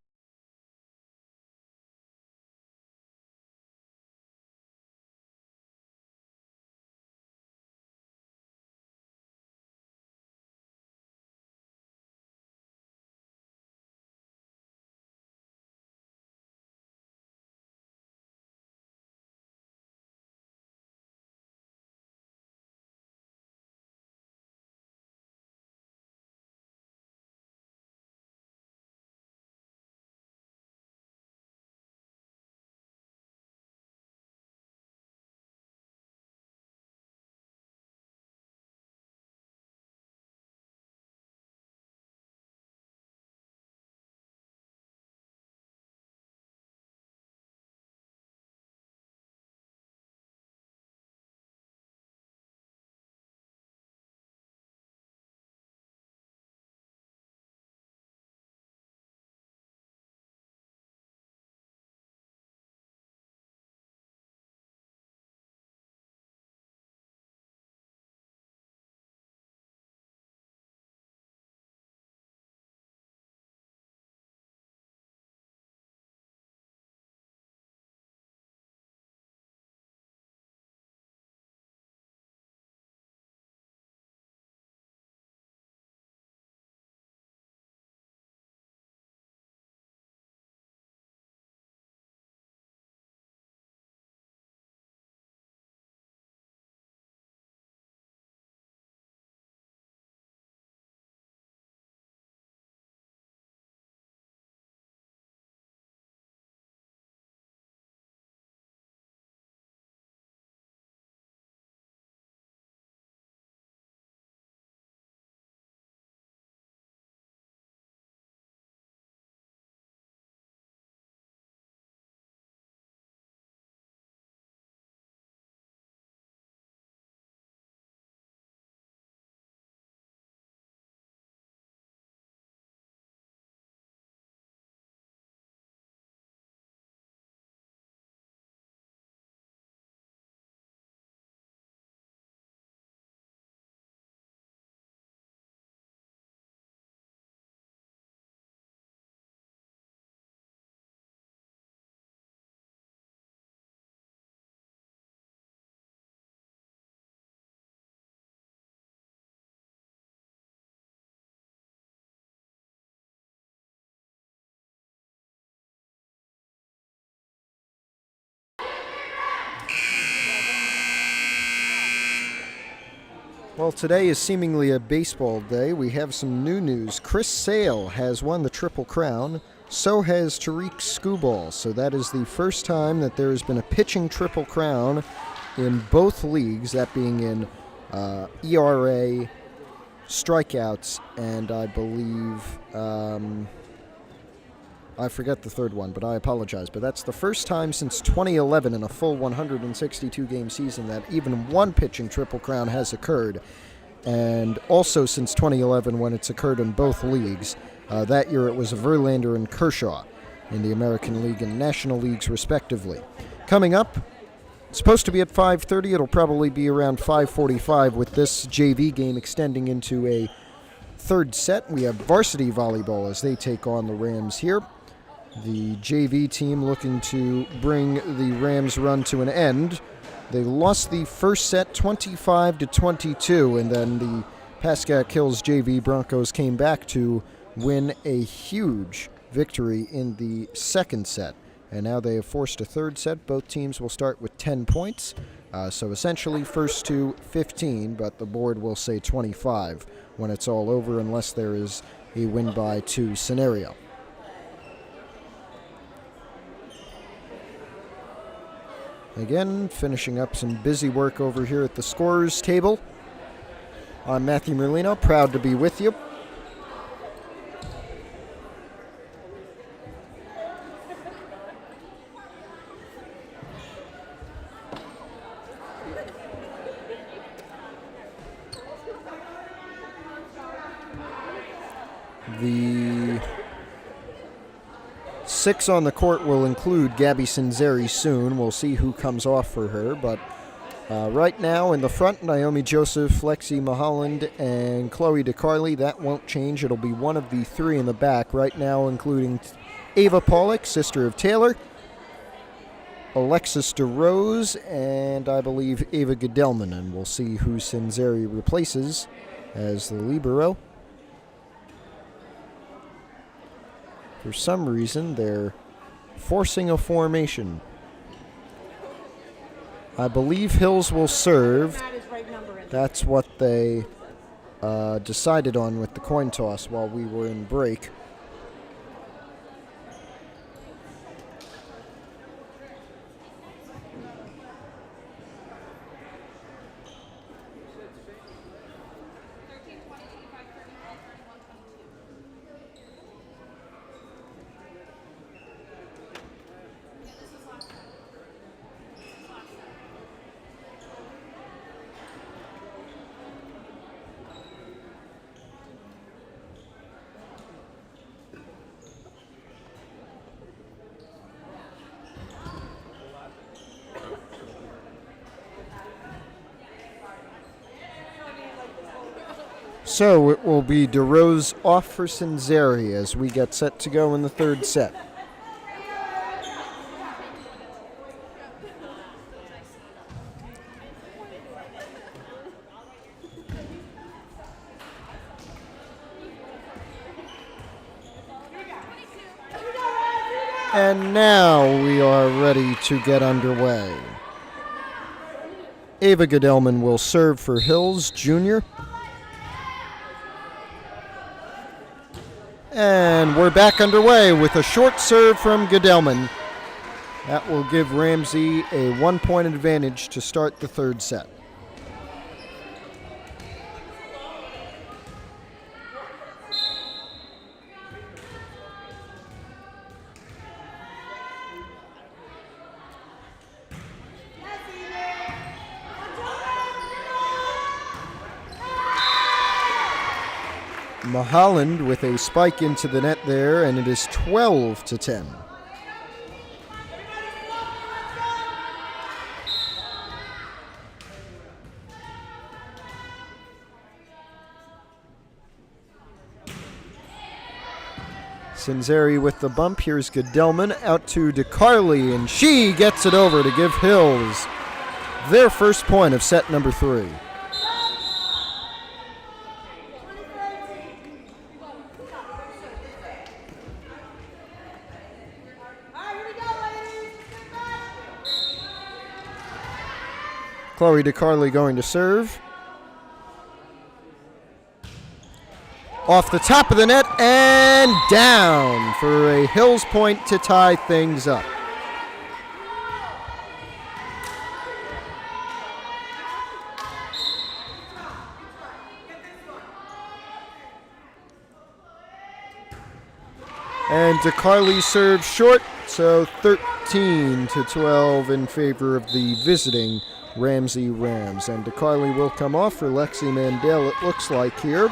Well, today is seemingly a baseball day. We have some new news. Chris Sale has won the Triple Crown. So has Tariq Skubal. So that is the first time that there has been a pitching Triple Crown in both leagues, that being in ERA, strikeouts, and I believe, I forget the third one, but I apologize. But that's the first time since 2011 in a full 162-game season that even one pitching Triple Crown has occurred. And also since 2011 when it's occurred in both leagues. That year it was Verlander and Kershaw in the American League and National Leagues respectively. Coming up, it's supposed to be at 5:30. It'll probably be around 5:45 with this JV game extending into a third set. We have varsity volleyball as they take on the Rams here. The JV team looking to bring the Rams run to an end. They lost the first set 25-22, and then the Pascack Hills JV Broncos came back to win a huge victory in the second set. And now they have forced a third set. Both teams will start with 10 points. So essentially first to 15, but the board will say 25 when it's all over unless there is a win by 2 scenario. Again, finishing up some busy work over here at the scorers table. I'm Matthew Merlino, proud to be with you. The 6 on the court will include Gabby Sinzeri soon. We'll see who comes off for her. But right now in the front, Naomi Joseph, Lexi Maholland, and Chloe DeCarly. That won't change. It'll be one of the 3 in the back. Right now including Ava Pollock, sister of Taylor, Alexis DeRose, and I believe Ava Gedelman. And we'll see who Sinzeri replaces as the libero. For some reason, they're forcing a formation. I believe Hills will serve. That's what they decided on with the coin toss while we were in break. So it will be DeRose off for Sinzeri as we get set to go in the third set. And now we are ready to get underway. Ava Gedelman will serve for Hills Jr. And we're back underway with a short serve from Gedelman. That will give Ramsey a 1-point advantage to start the third set. Maholland with a spike into the net there, and it is 12-10. Sinzeri with the bump. Here's Gedelman out to DeCarly, and she gets it over to give Hills their first point of set number 3. Chloe DeCarly going to serve. Off the top of the net and down for a Hills point to tie things up. And DeCarly serves short, so 13-12 in favor of the visiting Ramsey Rams. And DeCarly will come off for Lexi Mandel, it looks like here.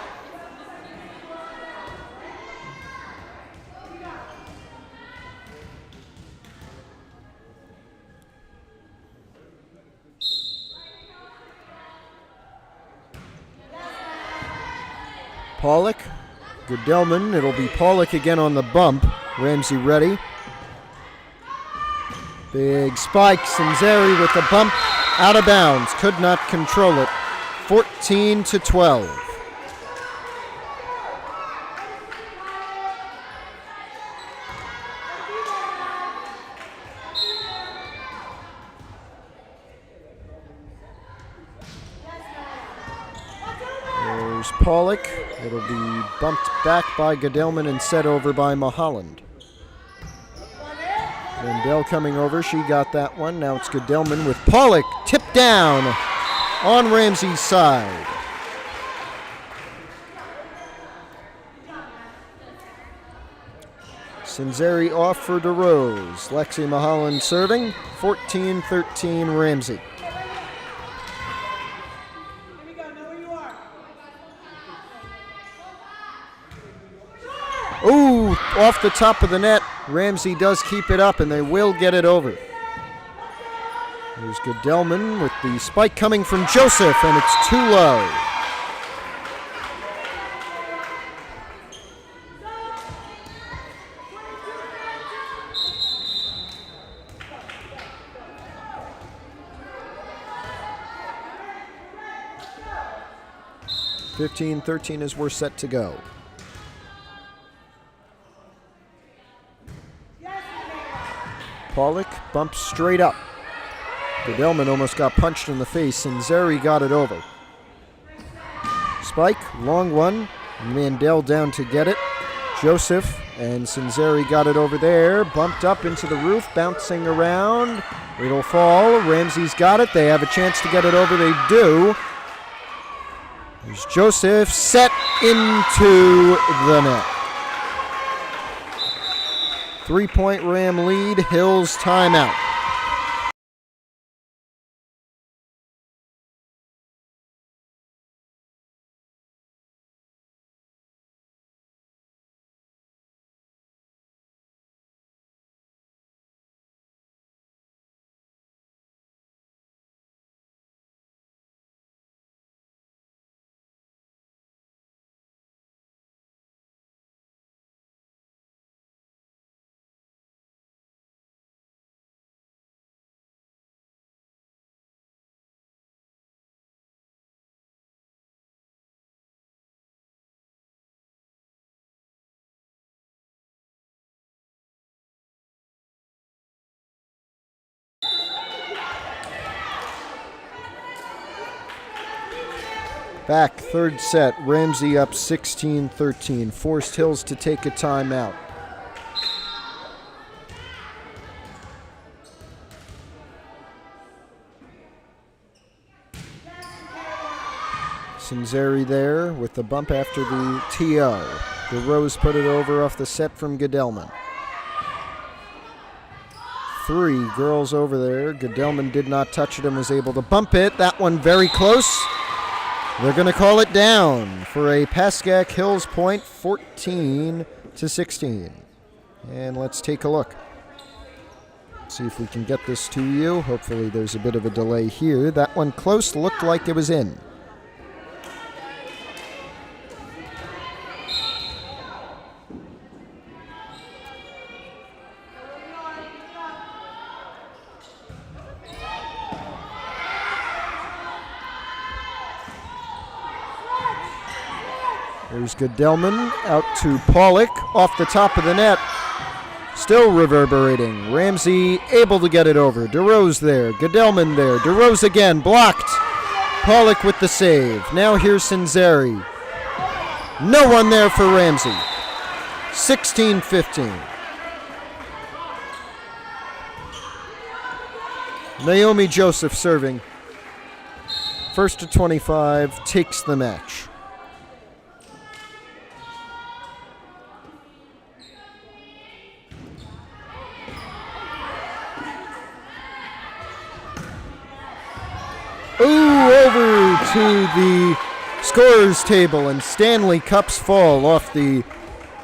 Pollock, Goodellman, it'll be Pollock again on the bump. Ramsey ready. Big spike, Sinzeri with the bump, out of bounds, could not control it. 14-12. There's Pollock. It'll be bumped back by Goodellman and set over by Mulholland. Mandel coming over, she got that one. Now it's Goodellman with Pollock tipped down on Ramsey's side. Sinzeri off for DeRose. Lexi Mulholland serving. 14-13 Ramsey. Ooh, off the top of the net. Ramsey does keep it up, and they will get it over. There's Goodellman with the spike coming from Joseph, and it's too low. (15-13) as we're set to go. Pollock bumps straight up. Goodellman almost got punched in the face, and Zeri got it over. Spike, long one. Mandel down to get it. Joseph and Sinzeri got it over there. Bumped up into the roof, bouncing around. It'll fall. Ramsey's got it. They have a chance to get it over. They do. There's Joseph set into the net. 3-point Ram lead, Hills timeout. Back, third set, Ramsey up 16-13. Forced Hills to take a timeout. Sinzeri there with the bump after the TO. DeRose put it over off the set from Goodellman. 3 girls over there. Goodellman did not touch it and was able to bump it. That one very close. They're going to call it down for a Pascack Hills point, 14-16. And let's take a look. See if we can get this to you. Hopefully there's a bit of a delay here. That one close, looked like it was in. There's Goodellman out to Pollock off the top of the net. Still reverberating. Ramsey able to get it over. DeRose there. Goodellman there. DeRose again. Blocked. Pollock with the save. Now here's Sinzeri. No one there for Ramsey. 16-15. Naomi Joseph serving. First to 25, takes the match. Over to the scorer's table, and Stanley cups fall off the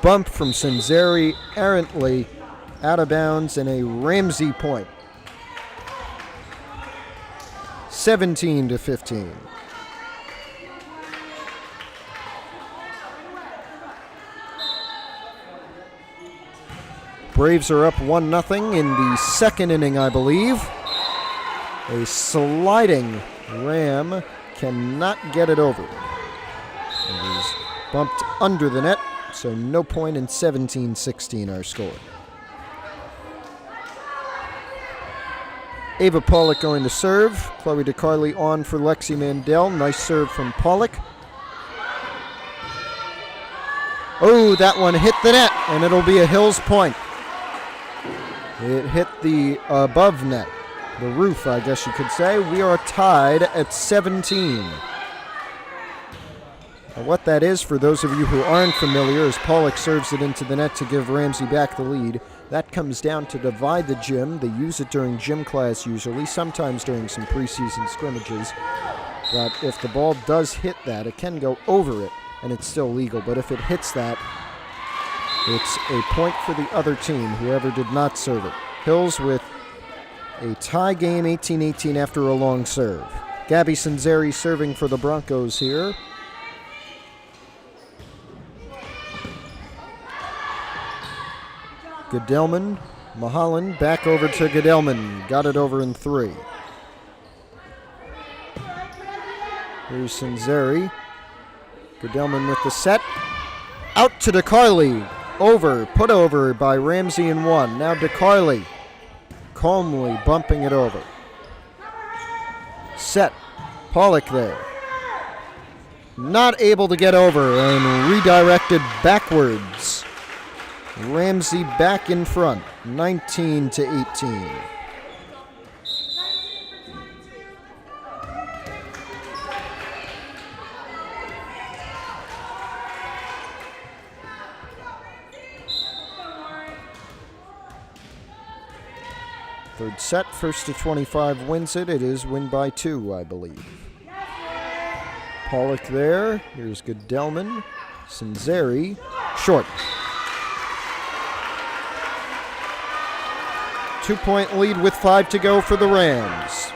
bump from Sinzeri, errantly out of bounds, and a Ramsey point. 17-15. Braves are up 1-0 in the second inning, I believe. A sliding Ram cannot get it over. It is bumped under the net, so no point, in 17-16 our score. Ava Pollock going to serve. Chloe DeCarli on for Lexi Mandel. Nice serve from Pollock. Oh, that one hit the net, and it'll be a Hills point. It hit the above net. The roof, I guess you could say. We are tied at 17. Now, what that is, for those of you who aren't familiar, as Pollock serves it into the net to give Ramsey back the lead, that comes down to divide the gym. They use it during gym class usually, sometimes during some preseason scrimmages. But if the ball does hit that, it can go over it, and it's still legal. But if it hits that, it's a point for the other team, whoever did not serve it. Hills with a tie game, 18-18 after a long serve. Gabby Sinzeri serving for the Broncos here. Goodellman, Mahalan, back over to Goodellman. Got it over in 3. Here's Sinzeri. Goodellman with the set. Out to DeCarli. Over, put over by Ramsey in 1. Now DeCarli calmly bumping it over. Set. Pollock there. Not able to get over, and redirected backwards. Ramsey back in front, 19-18. Third set, first to 25 wins it. It is win by 2, I believe. Pollock there. Here's Goodellman. Sinzeri. Short. 2-point lead with 5 to go for the Rams.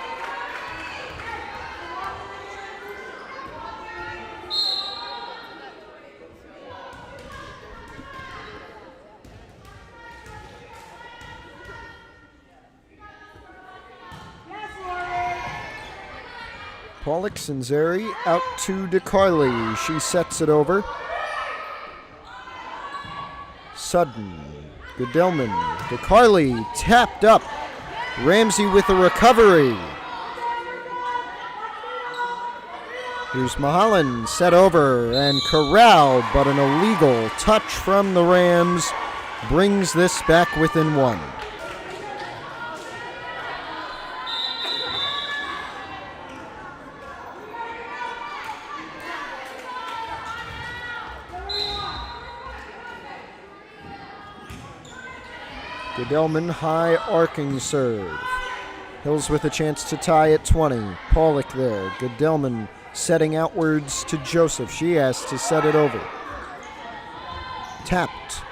Pollock, Sinzeri out to DeCarli. She sets it over. Sudden. Goodellman. DeCarli tapped up. Ramsey with a recovery. Here's Mahalan set over and corralled, but an illegal touch from the Rams brings this back within 1. Goodellman, high arcing serve. Hills with a chance to tie at 20. Pollock there. Goodellman setting outwards to Joseph. She has to set it over. Tapped.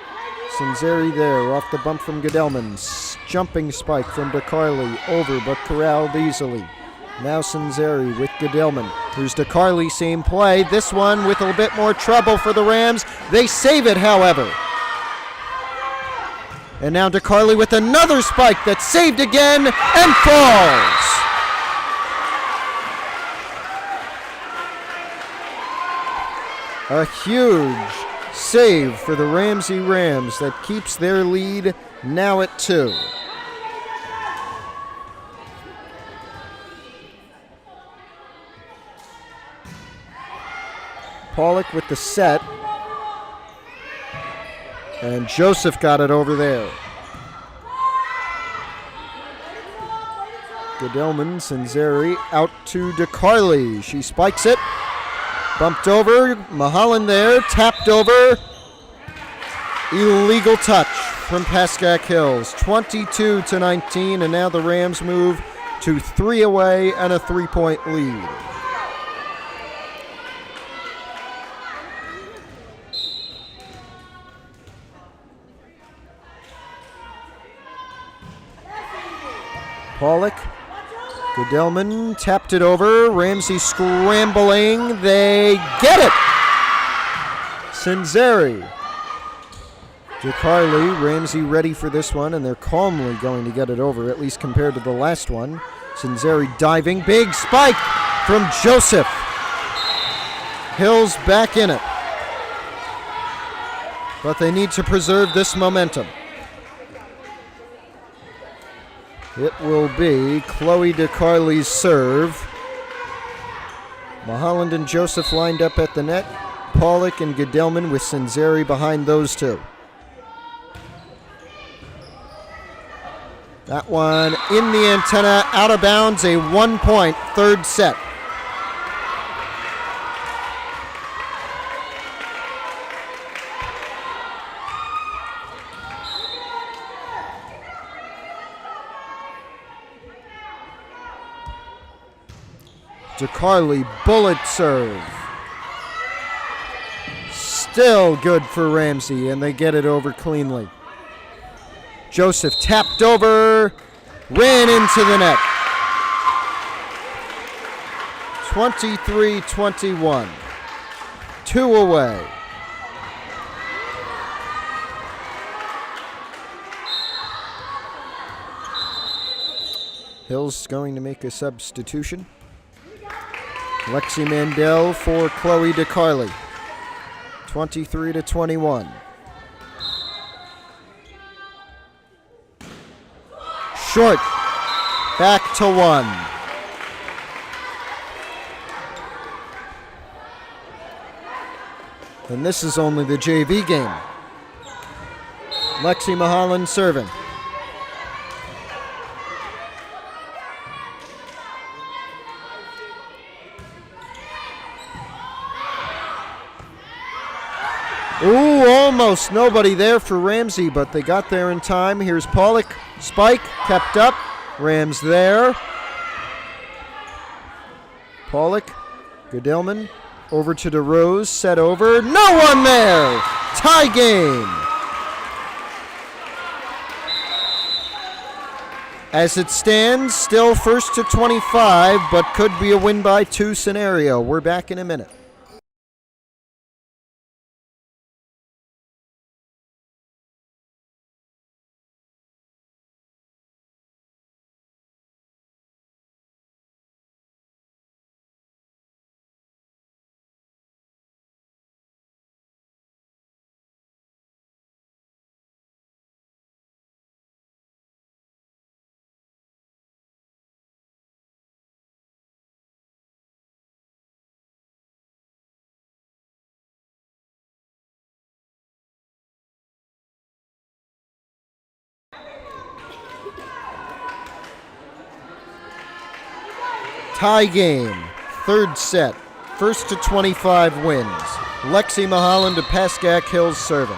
Sinzeri there off the bump from Goodellman. Jumping spike from DeCarli. Over but corralled easily. Now Sinzeri with Goodellman. Here's DeCarli, same play. This one with a bit more trouble for the Rams. They save it, however. And now DeCarli with another spike that's saved again and falls. A huge save for the Ramsey Rams that keeps their lead now at 2. Pollock with the set. And Joseph got it over there. Gedelman, Sinzeri out to DeCarli. She spikes it. Bumped over. Mahalan there. Tapped over. Illegal touch from Pascack Hills. 22-19, and now the Rams move to 3 away and a 3-point lead. Pollock. Gedelman tapped it over. Ramsey scrambling. They get it. Sinzeri. DeCarli, Ramsey ready for this one, and they're calmly going to get it over, at least compared to the last one. Sinzeri diving. Big spike from Joseph. Hills back in it. But they need to preserve this momentum. It will be Chloe DeCarli's serve. Mahalan and Joseph lined up at the net. Pollock and Gedelman with Sinzeri behind those two. That one in the antenna, out of bounds, a 1-point third set. DeCarli, bullet serve. Still good for Ramsey, and they get it over cleanly. Joseph tapped over, ran into the net. 23-21. 2 away. Hill's going to make a substitution. Lexi Mandel for Chloe DeCarli. 23-21. Short. Back to 1. And this is only the JV game. Lexi Mahalan serving. Ooh, almost nobody there for Ramsey, but they got there in time. Here's Pollock. Spike, kept up. Rams there. Pollock, Gedelman, over to DeRose, set over. No one there! Tie game. As it stands, still first to 25, but could be a win by 2 scenario. We're back in a minute. Tie game, third set, first to 25 wins. Lexi Mahalan to Pascack Hills serving.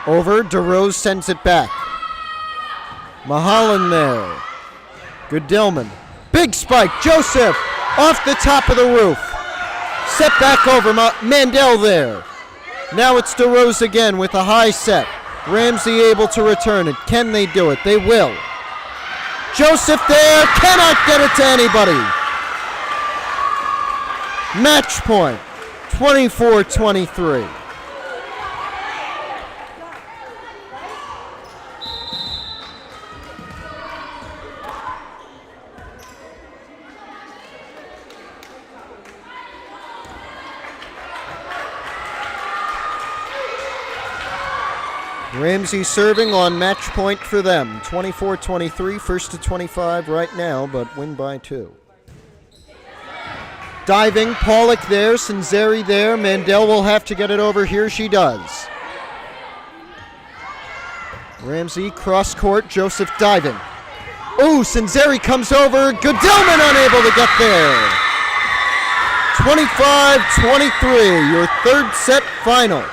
Over, DeRose sends it back. Mahalan there. Gedelman, big spike, Joseph, off the top of the roof. Set back over, Mandel there. Now it's DeRose again with a high set. Ramsey able to return it. Can they do it? They will. Joseph there, cannot get it to anybody. Match point, 24-23. Ramsey serving on match point for them. 24-23, first to 25 right now, but win by 2. Diving, Pollock there, Sinzeri there. Mandel will have to get it over here. She does. Ramsey, cross court, Joseph diving. Oh, Sinzeri comes over. Goodellman unable to get there. 25-23, your third set final.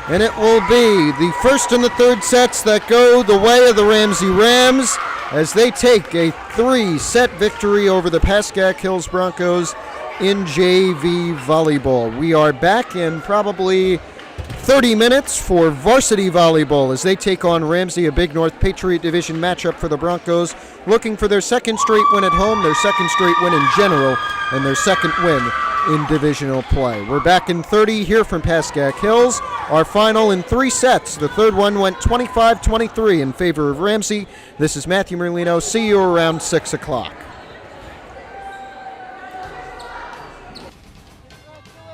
And it will be the first and the third sets that go the way of the Ramsey Rams as they take a 3-set victory over the Pascack Hills Broncos in JV volleyball. We are back in probably 30 minutes for varsity volleyball as they take on Ramsey, a Big North Patriot Division matchup for the Broncos, looking for their second straight win at home, their second straight win in general, and their second win in divisional play. We're back in 30 here from Pascack Hills. Our final in 3 sets. The third one went 25-23 in favor of Ramsey. This is Matthew Merlino. See you around 6 o'clock.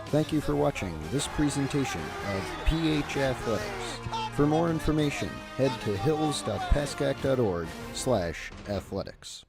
Thank you for watching this presentation of PH Athletics. For more information, head to hills.pascack.org/athletics.